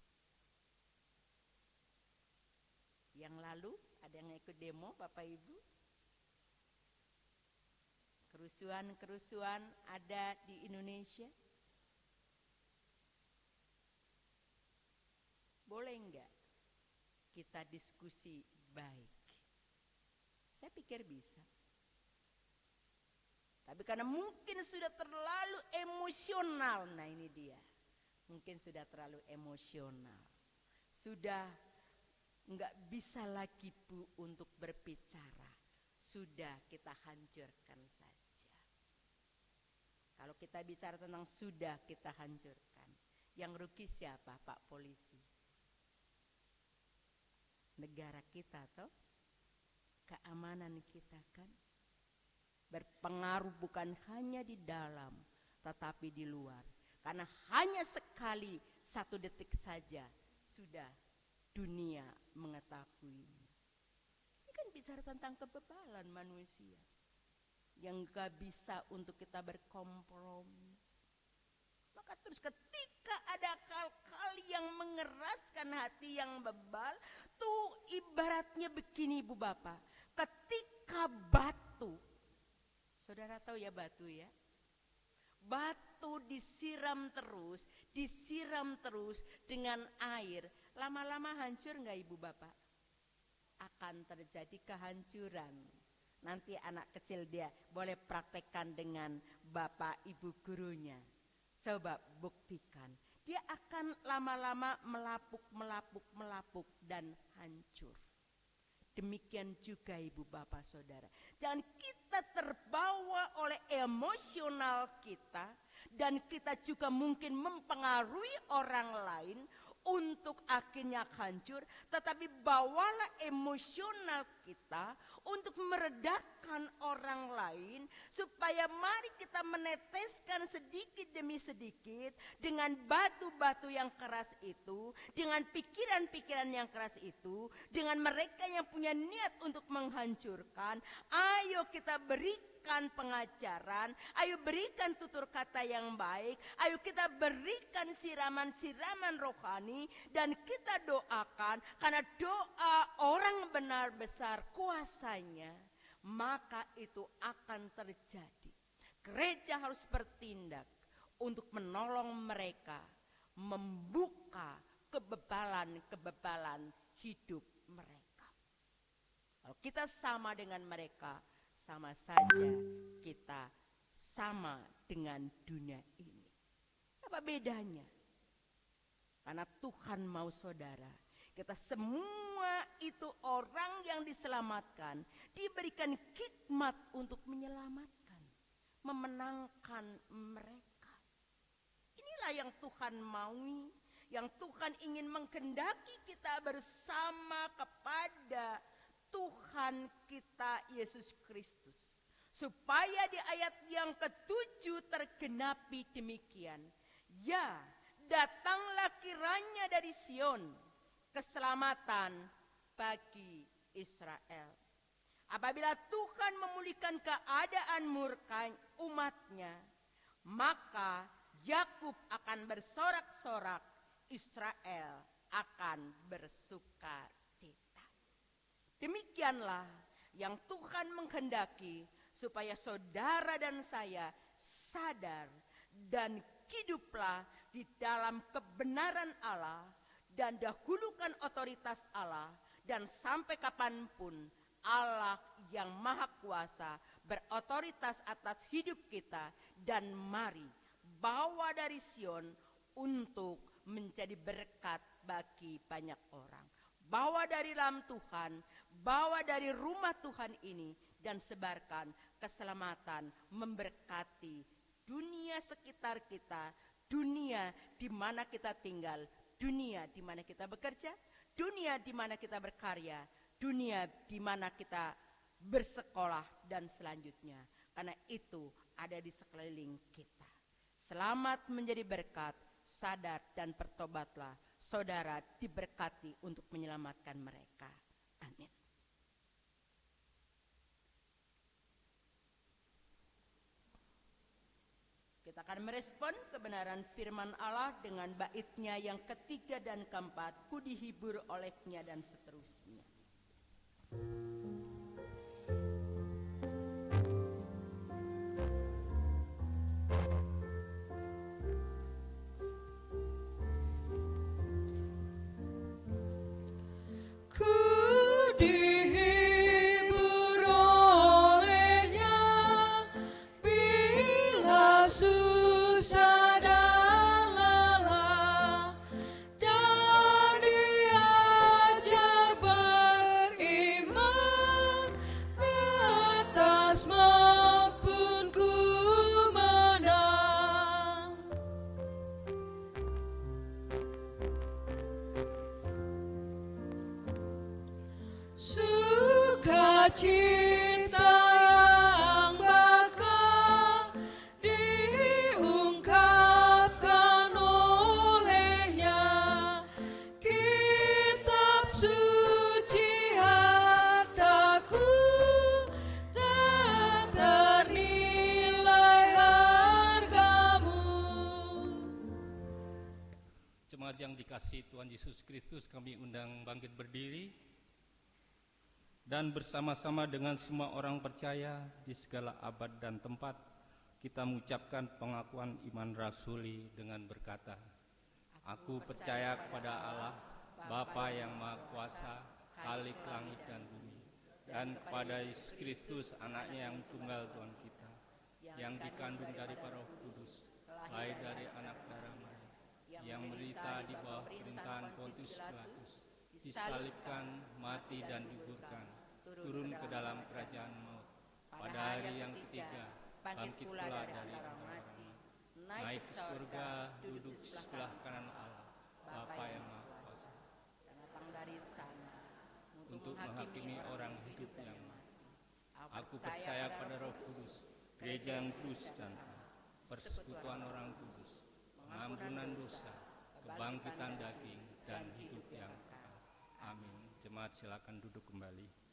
Yang lalu ada yang ikut demo Bapak Ibu? Kerusuhan-kerusuhan ada di Indonesia. Boleh enggak kita diskusi baik? Saya pikir bisa. Tapi karena mungkin sudah terlalu emosional, nah ini dia. Mungkin sudah terlalu emosional. Sudah enggak bisa lagi Bu untuk berbicara. Sudah kita hancurkan saja. Kalau kita bicara tentang sudah kita hancurkan, yang rugi siapa Pak Polisi? Negara kita toh, keamanan kita kan berpengaruh bukan hanya di dalam tetapi di luar. Karena hanya sekali 1 detik saja sudah dunia mengetahuinya. Ini kan bicara tentang kebebalan manusia yang gak bisa untuk kita berkompromi. Maka terus ketika ada hal-hal yang mengeraskan hati yang bebal, tuh ibaratnya begini Ibu Bapak. Ketika batu, saudara tahu ya batu ya? Batu disiram terus dengan air. Lama-lama hancur gak Ibu Bapak? Akan terjadi kehancuran. Nanti anak kecil dia boleh praktekkan dengan bapak ibu gurunya. Coba buktikan. Dia akan lama-lama melapuk dan hancur. Demikian juga ibu bapak saudara. Jangan kita terbawa oleh emosional kita. Dan kita juga mungkin mempengaruhi orang lain untuk akhirnya hancur, tetapi bawalah emosional kita untuk meredakan orang lain, supaya mari kita meneteskan sedikit demi sedikit dengan batu-batu yang keras itu, dengan pikiran-pikiran yang keras itu, dengan mereka yang punya niat untuk menghancurkan. Ayo kita berikan pengajaran, ayo berikan tutur kata yang baik, ayo kita berikan siraman-siraman rohani, dan kita doakan, karena doa orang benar besar kuasanya, maka itu akan terjadi. Gereja harus bertindak untuk menolong mereka, membuka kebebalan-kebebalan hidup mereka. Kalau kita sama dengan mereka, sama saja kita sama dengan dunia ini. Apa bedanya? Karena Tuhan mau saudara, kita semua itu orang yang diselamatkan, diberikan hikmat untuk menyelamatkan, memenangkan mereka. Inilah yang Tuhan maui, yang Tuhan ingin menghendaki kita bersama kepada Tuhan kita Yesus Kristus. Supaya di ayat yang ke-7 tergenapi demikian. Ya, datanglah kiranya dari Sion keselamatan bagi Israel. Apabila Tuhan memulihkan akan keadaan murka umatnya, maka Yakub akan bersorak-sorak, Israel akan bersuka cita. Demikianlah yang Tuhan menghendaki, supaya saudara dan saya sadar dan hiduplah di dalam kebenaran Allah, dan dahulukan otoritas Allah, dan sampai kapanpun Allah yang Maha Kuasa berotoritas atas hidup kita. Dan mari bawa dari Sion untuk menjadi berkat bagi banyak orang. Bawa dari dalam Tuhan, bawa dari rumah Tuhan ini, dan sebarkan keselamatan, memberkati dunia sekitar kita, dunia di mana kita tinggal, dunia di mana kita bekerja, dunia di mana kita berkarya, dunia di mana kita bersekolah, dan selanjutnya. Karena itu ada di sekeliling kita. Selamat menjadi berkat, sadar dan bertobatlah. Saudara diberkati untuk menyelamatkan mereka. Amin. Kita akan merespon kebenaran firman Allah dengan baitnya yang ketiga dan keempat, ku dihibur olehnya, dan seterusnya. Sukacita yang bakal diungkapkan olehnya, kitab suci hartaku tak ternilai hargamu. Jemaat yang dikasihi Tuhan Yesus Kristus, kami undang bangkit berdiri dan bersama-sama dengan semua orang percaya di segala abad dan tempat, kita mengucapkan pengakuan iman rasuli dengan berkata, Aku percaya kepada Allah, Bapa yang Maha Kuasa, Khalik langit dan bumi, dan kepada Yesus Kristus, anaknya yang tunggal Tuhan kita, yang dikandung dari Roh Kudus, lahir dari anak darah Maria, yang menderita di bawah pemerintahan Pontius Pilatus, disalibkan, mati dan dikuburkan, turun ke dalam kerajaan maut. Pada hari yang ketiga, bangkit pula dari antara mati, naik ke surga, duduk di sebelah kanan Allah, Bapa yang Maha Kuasa, dan datang dari sana untuk menghakimi orang hidup yang mati. Aku percaya pada Roh Kudus, gereja yang kudus dan persekutuan orang kudus, pengampunan dosa, kebangkitan daging, dan hidup yang kekal. Amin. Jemaat silakan duduk kembali.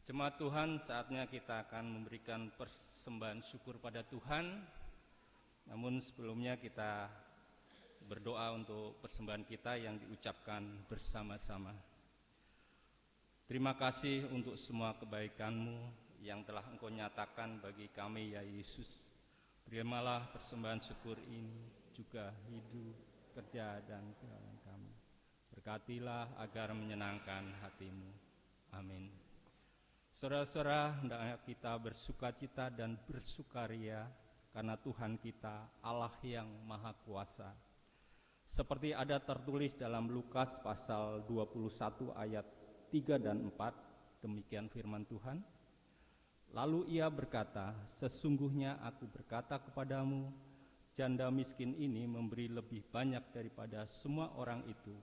Jemaat Tuhan, saatnya kita akan memberikan persembahan syukur pada Tuhan. Namun sebelumnya kita berdoa untuk persembahan kita yang diucapkan bersama-sama. Terima kasih untuk semua kebaikan-Mu yang telah Engkau nyatakan bagi kami, ya Yesus. Terimalah persembahan syukur ini, juga hidup, kerja, dan kehidupan kami. Berkatilah agar menyenangkan hati-Mu. Amin. Saudara-saudara, hendaknya kita bersukacita dan bersukaria karena Tuhan kita Allah yang Maha Kuasa. Seperti ada tertulis dalam Lukas pasal 21 ayat 3 dan 4, demikian firman Tuhan. Lalu ia berkata, sesungguhnya aku berkata kepadamu, janda miskin ini memberi lebih banyak daripada semua orang itu,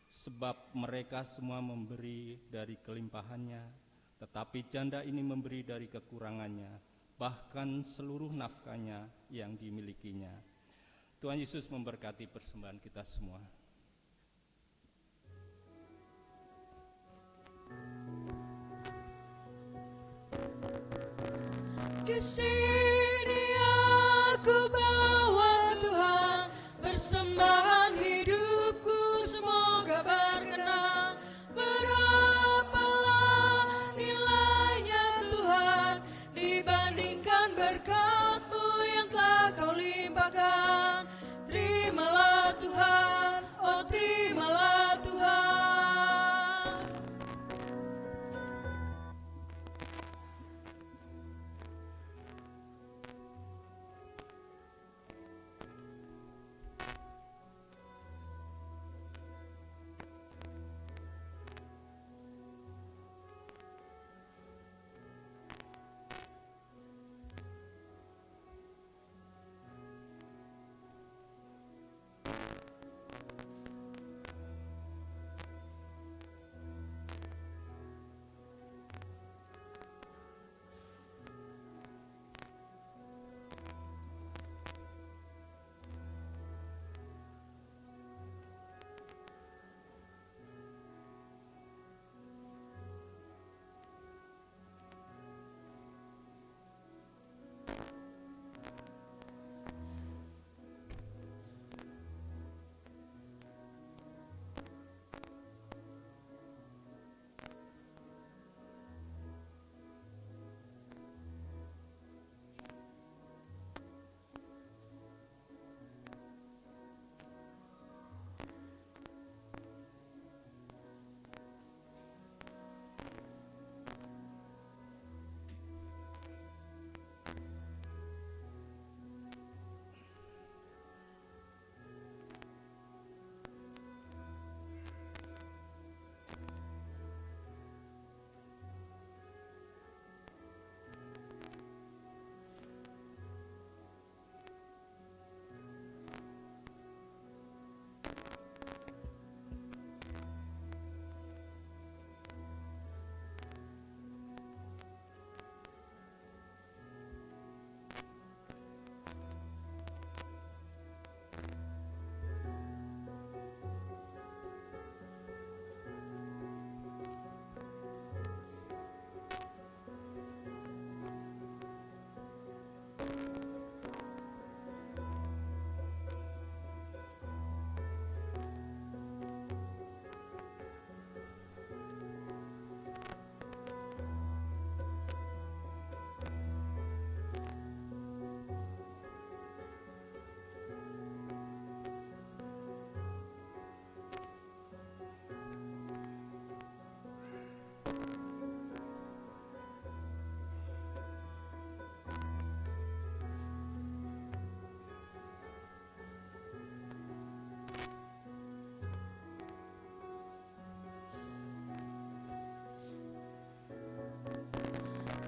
sebab mereka semua memberi dari kelimpahannya, tetapi janda ini memberi dari kekurangannya, bahkan seluruh nafkahnya yang dimilikinya. Tuhan Yesus memberkati persembahan kita semua. Di sini aku bawa Tuhan, persembahan hidupku semoga berkenan. Berapalah nilainya Tuhan dibandingkan berkat-Mu yang telah Kau limpahkan. Terimalah Tuhan, oh terimalah Tuhan.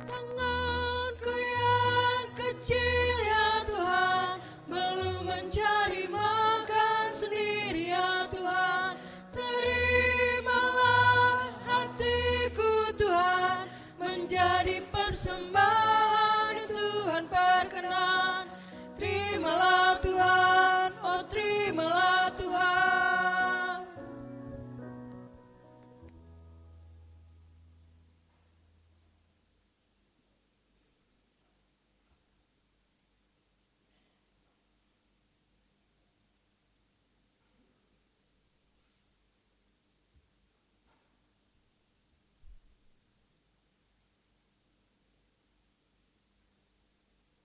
Tanganku yang kecil ya Tuhan, belum mencari makan sendiri ya Tuhan. Terimalah hatiku Tuhan, menjadi persembahan yang Tuhan perkenan. Terimalah Tuhan, oh terimalah Tuhan.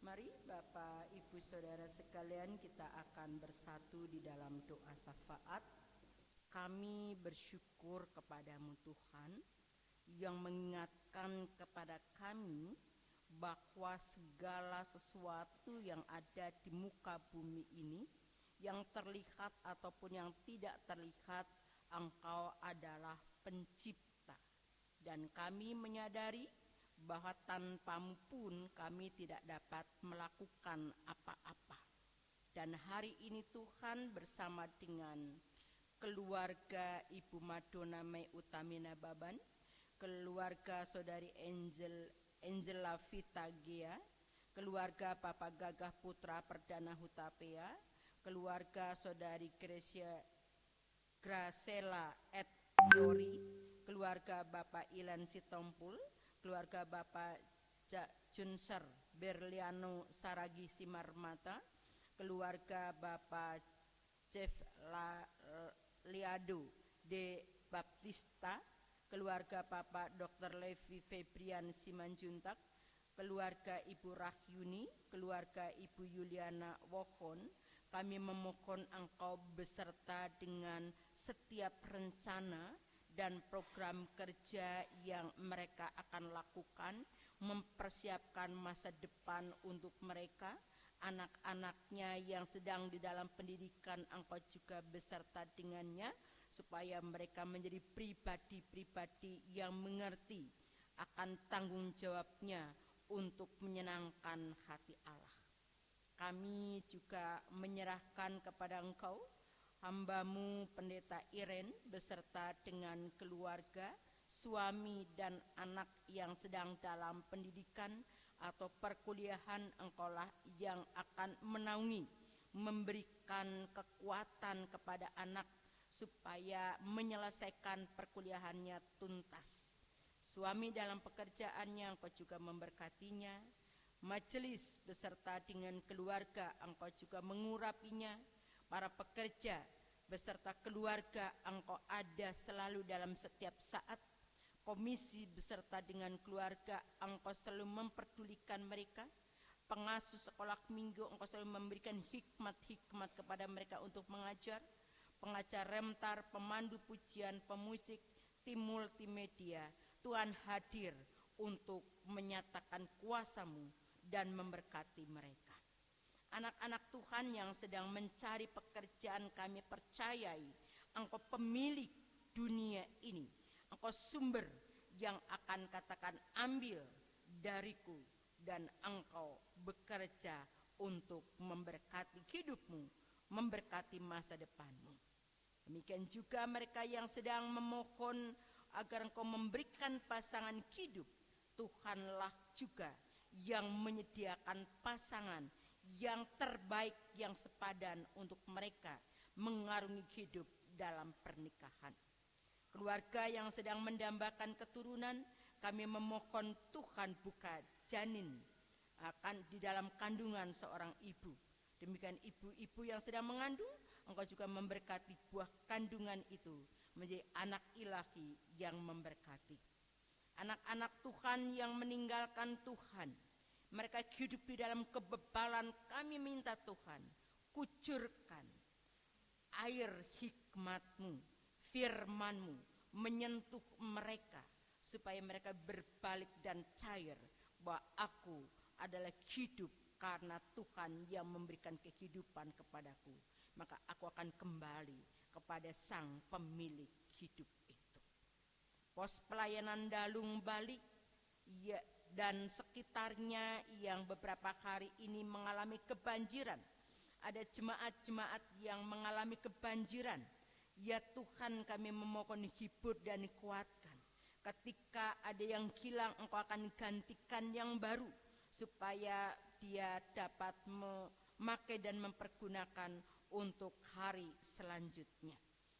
Mari Bapak, Ibu, Saudara sekalian, kita akan bersatu di dalam doa syafaat. Kami bersyukur kepadamu Tuhan yang mengingatkan kepada kami bahwa segala sesuatu yang ada di muka bumi ini, yang terlihat ataupun yang tidak terlihat, Engkau adalah pencipta. Dan kami menyadari bahwa tanpamu pun kami tidak dapat melakukan apa-apa. Dan hari ini Tuhan, bersama dengan keluarga Ibu Madonna May Utamina Baban, keluarga Saudari Angela Vita Gea, keluarga Bapak Gagah Putra Perdana Hutapea, keluarga Saudari Gracela et Yori, keluarga Bapak Ilan Sitompul, keluarga Bapak Junser Berliano Saragi Simarmata, keluarga Bapak Chef Liado de Baptista, keluarga Bapak Dr. Levi Febrian Simanjuntak, keluarga Ibu Rahyuni, keluarga Ibu Yuliana Wohon, kami memohon Engkau beserta dengan setiap rencana dan program kerja yang mereka akan lakukan, mempersiapkan masa depan untuk mereka, anak-anaknya yang sedang di dalam pendidikan, Engkau juga beserta dengannya, supaya mereka menjadi pribadi-pribadi yang mengerti akan tanggung jawabnya untuk menyenangkan hati Allah. Kami juga menyerahkan kepada Engkau hamba-Mu Pendeta Iren beserta dengan keluarga, suami dan anak yang sedang dalam pendidikan atau perkuliahan. Engkaulah yang akan menaungi, memberikan kekuatan kepada anak supaya menyelesaikan perkuliahannya tuntas. Suami dalam pekerjaannya, Engkau juga memberkatinya. Majelis beserta dengan keluarga, Engkau juga mengurapinya. Para pekerja beserta keluarga, Engkau ada selalu dalam setiap saat. Komisi beserta dengan keluarga, Engkau selalu memperdulikan mereka. Pengasuh sekolah minggu, Engkau selalu memberikan hikmat-hikmat kepada mereka untuk mengajar. Pengajar remtar, pemandu pujian, pemusik, tim multimedia, Tuhan hadir untuk menyatakan kuasa-Mu dan memberkati mereka. Anak-anak Tuhan yang sedang mencari pekerjaan, kami percayai Engkau pemilik dunia ini. Engkau sumber yang akan katakan ambil dariku, dan Engkau bekerja untuk memberkati hidupmu, memberkati masa depanmu. Demikian juga mereka yang sedang memohon agar Engkau memberikan pasangan hidup, Tuhanlah juga yang menyediakan pasangan yang terbaik, yang sepadan untuk mereka mengarungi hidup dalam pernikahan. Keluarga yang sedang mendambakan keturunan, kami memohon Tuhan buka janin akan di dalam kandungan seorang ibu. Demikian ibu-ibu yang sedang mengandung, Engkau juga memberkati buah kandungan itu menjadi anak ilahi yang memberkati. Anak-anak Tuhan yang meninggalkan Tuhan, mereka hidup di dalam kebebalan, kami minta Tuhan, kucurkan air hikmat-Mu, firman-Mu, menyentuh mereka, supaya mereka berbalik dan cair, bahwa aku adalah hidup karena Tuhan yang memberikan kehidupan kepadaku. Maka aku akan kembali kepada Sang Pemilik hidup itu. Pos pelayanan Dalung Bali ya, dan sekitarnya yang beberapa hari ini mengalami kebanjiran. Ada jemaat-jemaat yang mengalami kebanjiran. Ya Tuhan, kami memohon hibur dan kuatkan. Ketika ada yang hilang, Engkau akan gantikan yang baru, supaya dia dapat memakai dan mempergunakan untuk hari selanjutnya.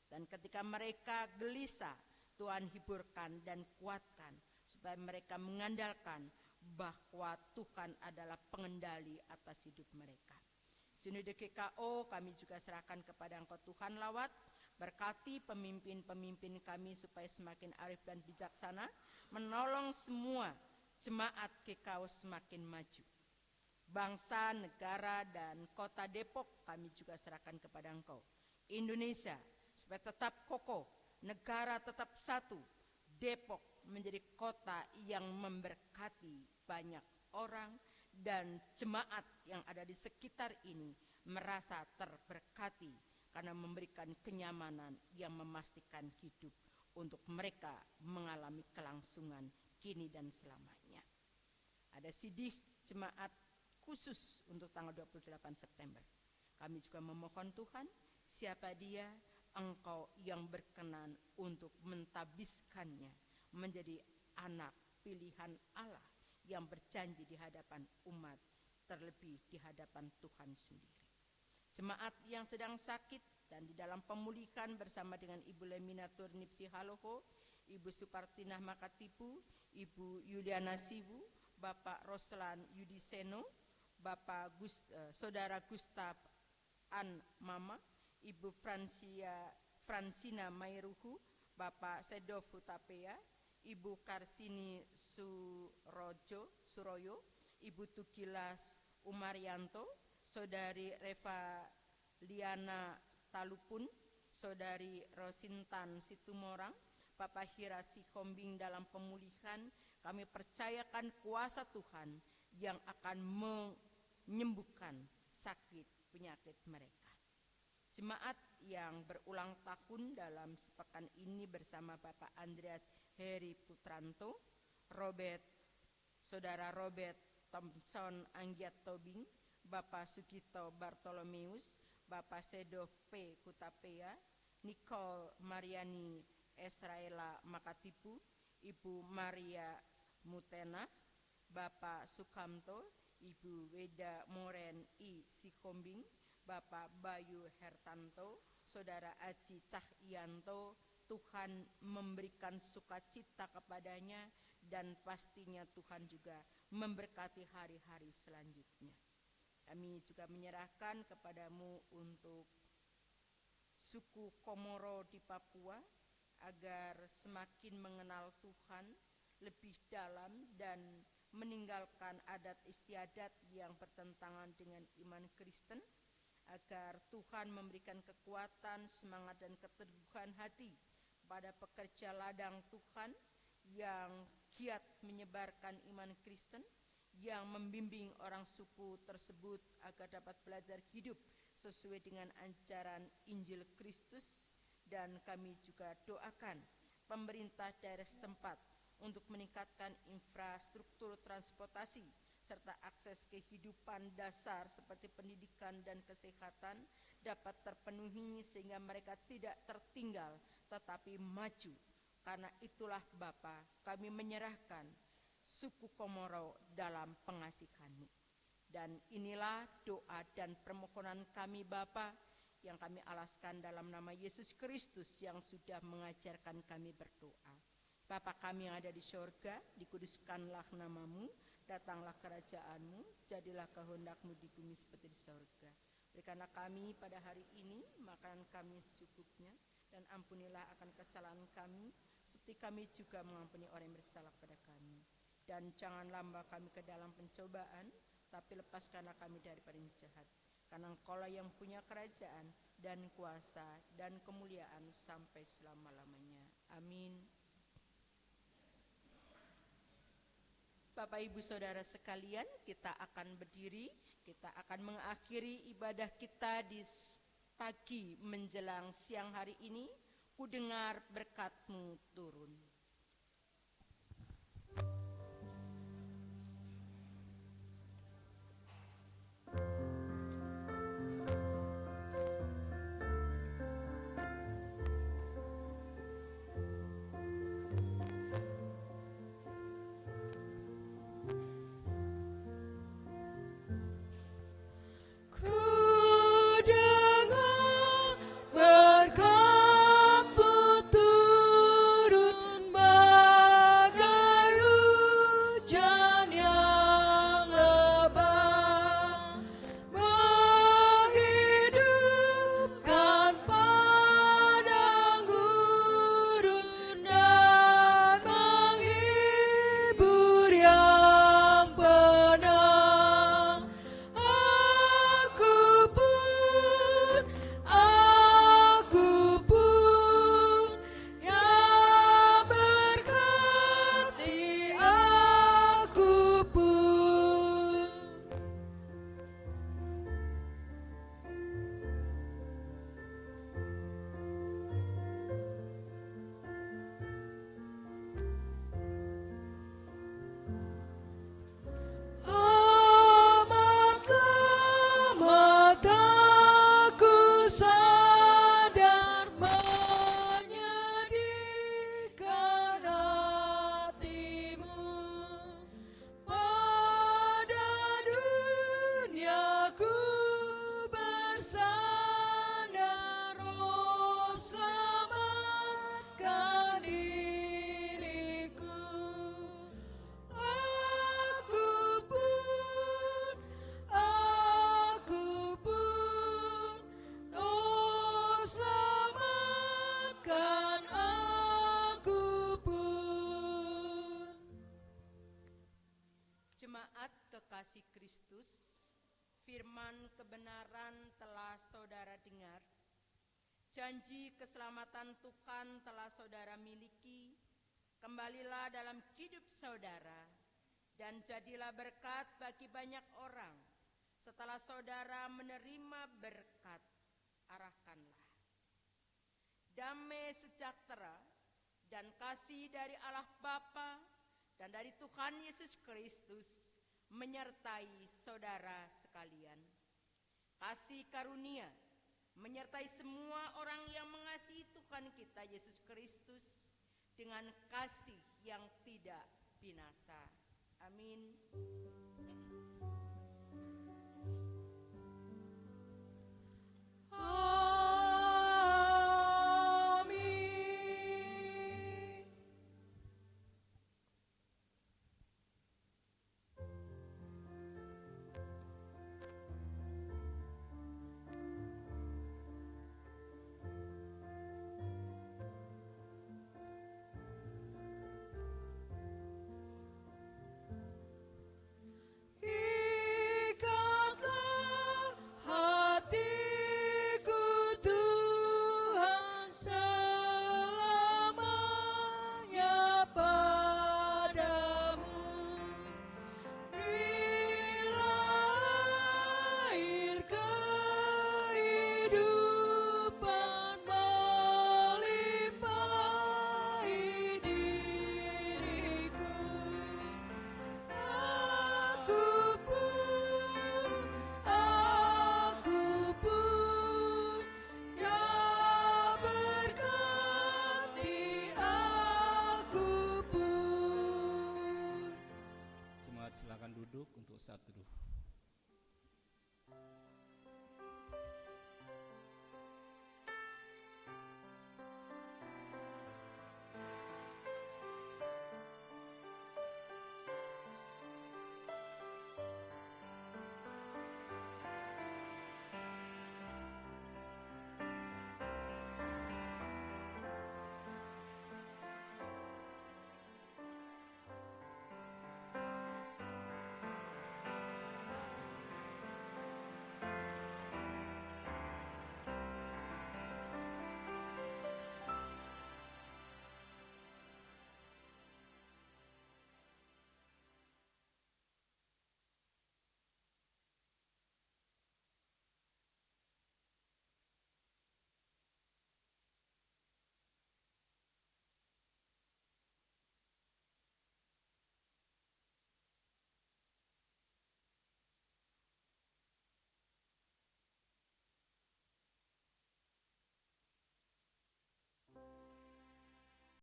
Dan ketika mereka gelisah, Tuhan hiburkan dan kuatkan, supaya mereka mengandalkan bahwa Tuhan adalah pengendali atas hidup mereka. Sinode GKO kami juga serahkan kepada Engkau Tuhan lawat. Berkati pemimpin-pemimpin kami supaya semakin arif dan bijaksana, menolong semua jemaat GKO semakin maju. Bangsa, negara, dan kota Depok kami juga serahkan kepada Engkau. Indonesia supaya tetap kokoh, negara tetap satu, Depok menjadi kota yang memberkati banyak orang, dan jemaat yang ada di sekitar ini merasa terberkati karena memberikan kenyamanan yang memastikan hidup untuk mereka mengalami kelangsungan kini dan selamanya. Ada sidih jemaat khusus untuk tanggal 28 September. Kami juga memohon Tuhan, siapa dia, Engkau yang berkenan untuk mentabiskannya menjadi anak pilihan Allah yang berjanji di hadapan umat, terlebih di hadapan Tuhan sendiri. Jemaat yang sedang sakit dan di dalam pemulihan bersama dengan Ibu Lemina Turnipsi Haloho, Ibu Supartinah Makatipu, Ibu Yuliana Sibu, Bapak Roslan Yudiseno, Saudara Gustaf An Mama, Ibu Fransina Mairuhu, Bapak Sedof Hutapea, Ibu Karsini Suroyo, Ibu Tukilas Umaryanto, Saudari Reva Liana Talupun, Saudari Rosintan Situmorang, Bapak Hirasi Kombing dalam pemulihan. Kami percayakan kuasa Tuhan yang akan menyembuhkan sakit penyakit mereka. Jemaat yang berulang tahun dalam sepekan ini bersama Bapak Andreas Heri Putranto, Saudara Robert Thompson Anggiat Tobing, Bapak Sugito Bartolomeus, Bapak Sedo P. Kutapea, Nicole Mariani Esraela Makatipu, Ibu Maria Mutena, Bapak Sukamto, Ibu Weda Moren I. Sikombing, Bapak Bayu Hertanto, Saudara Aji Cahyanto. Tuhan memberikan sukacita kepadanya dan pastinya Tuhan juga memberkati hari-hari selanjutnya. Kami juga menyerahkan kepadamu untuk suku Komoro di Papua agar semakin mengenal Tuhan lebih dalam dan meninggalkan adat istiadat yang bertentangan dengan iman Kristen, agar Tuhan memberikan kekuatan, semangat dan keteguhan hati pada pekerja ladang Tuhan yang giat menyebarkan iman Kristen, yang membimbing orang suku tersebut agar dapat belajar hidup sesuai dengan ajaran Injil Kristus. Dan kami juga doakan pemerintah daerah setempat untuk meningkatkan infrastruktur transportasi serta akses kehidupan dasar seperti pendidikan dan kesehatan dapat terpenuhi sehingga mereka tidak tertinggal tetapi maju. Karena itulah Bapa, kami menyerahkan suku Komoro dalam pengasihan-Mu. Dan inilah doa dan permohonan kami Bapa yang kami alaskan dalam nama Yesus Kristus yang sudah mengajarkan kami berdoa. Bapa kami yang ada di sorga, dikuduskanlah nama-Mu, datanglah kerajaan-Mu, jadilah kehendak-Mu di bumi seperti di sorga. Berikanlah kami pada hari ini makanan kami secukupnya, dan ampunilah akan kesalahan kami, seperti kami juga mengampuni orang yang bersalah pada kami. Dan janganlah membawa kami ke dalam pencobaan, tapi lepaskanlah kami daripada yang jahat. Karena Engkaulah yang punya kerajaan dan kuasa dan kemuliaan sampai selama-lamanya. Amin. Bapak Ibu Saudara sekalian, kita akan berdiri, kita akan mengakhiri ibadah kita di pagi menjelang siang hari ini. Ku dengar berkat-Mu turun. Jemaat kekasih Kristus, firman kebenaran telah saudara dengar. Janji keselamatan Tuhan telah saudara miliki. Kembalilah dalam hidup saudara dan jadilah berkat bagi banyak orang. Setelah saudara menerima berkat, arahkanlah damai sejahtera dan kasih dari Allah Bapa dan dari Tuhan Yesus Kristus menyertai saudara sekalian. Kasih karunia menyertai semua orang yang mengasihi Tuhan kita Yesus Kristus dengan kasih yang tidak binasa. Amin. Silakan duduk untuk saat teduh.